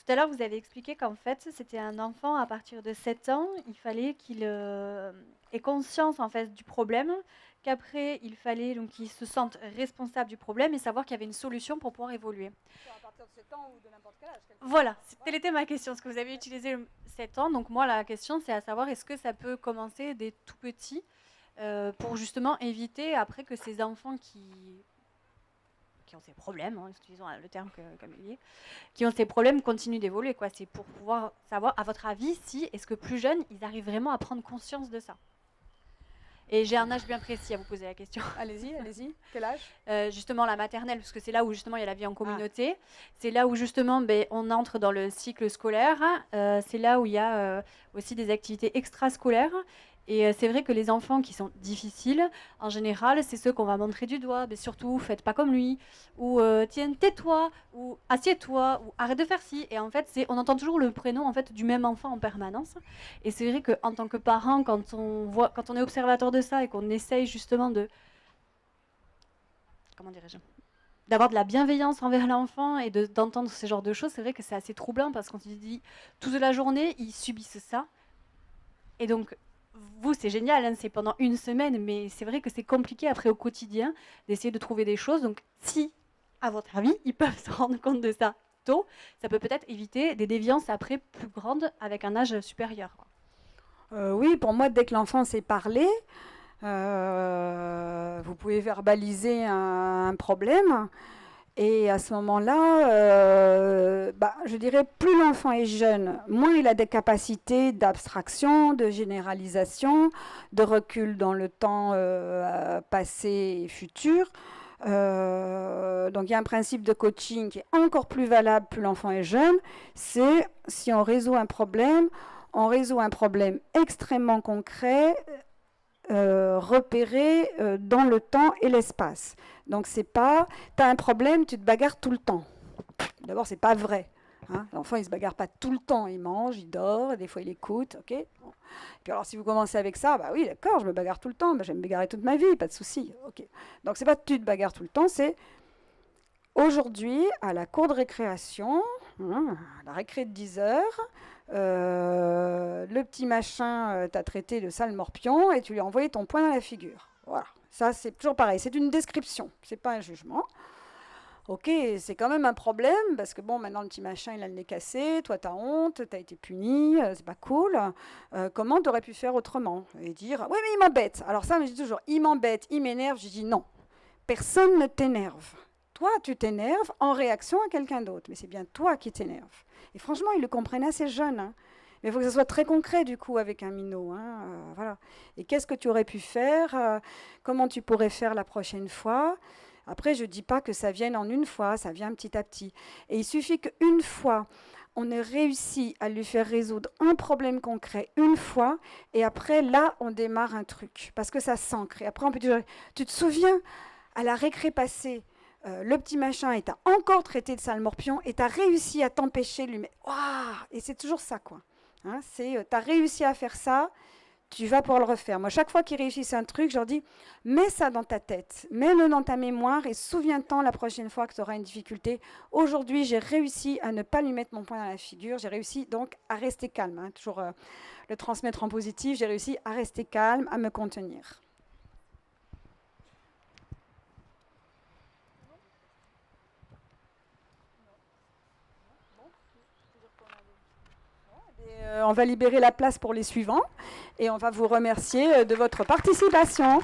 Tout à l'heure, vous avez expliqué qu'en fait, c'était un enfant à partir de 7 ans. Il fallait qu'il ait conscience en fait du problème, qu'après, il fallait donc qu'il se sente responsable du problème et savoir qu'il y avait une solution pour pouvoir évoluer.
À partir de 7 ans ou de n'importe quel âge.
Voilà, telle était ma question. Est-ce que vous avez utilisé le 7 ans? Donc moi, la question, c'est à savoir, est-ce que ça peut commencer dès tout petit pour justement éviter après que ces enfants qui ont ces problèmes, hein, utilisons le terme qu'Amélie, qui ont ces problèmes continuent d'évoluer, quoi. C'est pour pouvoir savoir, à votre avis, si, est-ce que plus jeunes, ils arrivent vraiment à prendre conscience de ça? Et j'ai un âge bien précis à vous poser la question.
Allez-y, allez-y. Quel âge?
Justement, la maternelle, parce que c'est là où justement il y a la vie en communauté. C'est là où justement on entre dans le cycle scolaire. C'est là où il y a aussi des activités extrascolaires. Et c'est vrai que les enfants qui sont difficiles, en général, c'est ceux qu'on va montrer du doigt. Mais surtout, faites pas comme lui. Ou tiens, tais-toi. Ou assieds-toi. Ou arrête de faire ci. Et en fait, on entend toujours le prénom en fait, du même enfant en permanence. Et c'est vrai qu'en tant que parent, quand on est observateur de ça et qu'on essaye justement de... Comment dirais-je, d'avoir de la bienveillance envers l'enfant et d'entendre ce genre de choses, c'est vrai que c'est assez troublant parce qu'on se dit toute la journée, ils subissent ça. Et donc, vous, c'est génial, hein, c'est pendant une semaine, mais c'est vrai que c'est compliqué après au quotidien d'essayer de trouver des choses. Donc, si, à votre avis, ils peuvent se rendre compte de ça tôt, ça peut peut-être éviter des déviances après plus grandes avec un âge supérieur.
Oui, pour moi, dès que l'enfant sait parler, vous pouvez verbaliser un problème. Et à ce moment-là, je dirais, plus l'enfant est jeune, moins il a des capacités d'abstraction, de généralisation, de recul dans le temps passé et futur. Donc il y a un principe de coaching qui est encore plus valable plus l'enfant est jeune, c'est si on résout un problème extrêmement concret, repéré dans le temps et l'espace. Donc c'est pas, tu as un problème, tu te bagarres tout le temps. D'abord, c'est pas vrai. Hein. L'enfant, il se bagarre pas tout le temps. Il mange, il dort, des fois il écoute. Ok. Bon. Puis alors, si vous commencez avec ça, bah oui, d'accord, je me bagarre tout le temps. Bah, je vais me bagarrer toute ma vie, pas de souci. Ok. Donc c'est pas tu te bagarres tout le temps, c'est aujourd'hui à la cour de récréation, la récré de 10 heures. Le petit machin t'a traité de sale morpion et tu lui as envoyé ton poing dans la figure. Voilà, ça c'est toujours pareil, c'est une description, c'est pas un jugement. Ok, c'est quand même un problème parce que bon, maintenant le petit machin il a le nez cassé, toi t'as honte, t'as été puni, c'est pas cool. Comment t'aurais pu faire autrement? Et dire, oui mais il m'embête. Alors ça, je dis toujours, il m'embête, il m'énerve. Je dis non, personne ne t'énerve. Toi, tu t'énerves en réaction à quelqu'un d'autre, mais c'est bien toi qui t'énerves. Et franchement, ils le comprennent assez jeunes. Hein. Mais il faut que ça soit très concret, du coup, avec un minot. Hein, voilà. Et qu'est-ce que tu aurais pu faire? Comment tu pourrais faire la prochaine fois? Après, je ne dis pas que ça vienne en une fois, ça vient petit à petit. Et il suffit qu'une fois, on ait réussi à lui faire résoudre un problème concret une fois, et après, là, on démarre un truc. Parce que ça s'ancre. Et après, on peut dire, tu te souviens, à la récré passée, le petit machin, et t'as encore traité de sale morpion, et t'as réussi à t'empêcher de lui mettre... Waouh! Et c'est toujours ça, quoi. Hein, t'as réussi à faire ça, tu vas pouvoir le refaire. Moi, chaque fois qu'ils réussissent un truc, je leur dis, mets ça dans ta tête, mets-le dans ta mémoire, et souviens-t'en la prochaine fois que tu auras une difficulté. Aujourd'hui, j'ai réussi à ne pas lui mettre mon poing dans la figure, j'ai réussi donc à rester calme, hein, toujours le transmettre en positif, j'ai réussi à rester calme, à me contenir. On va libérer la place pour les suivants et on va vous remercier de votre participation.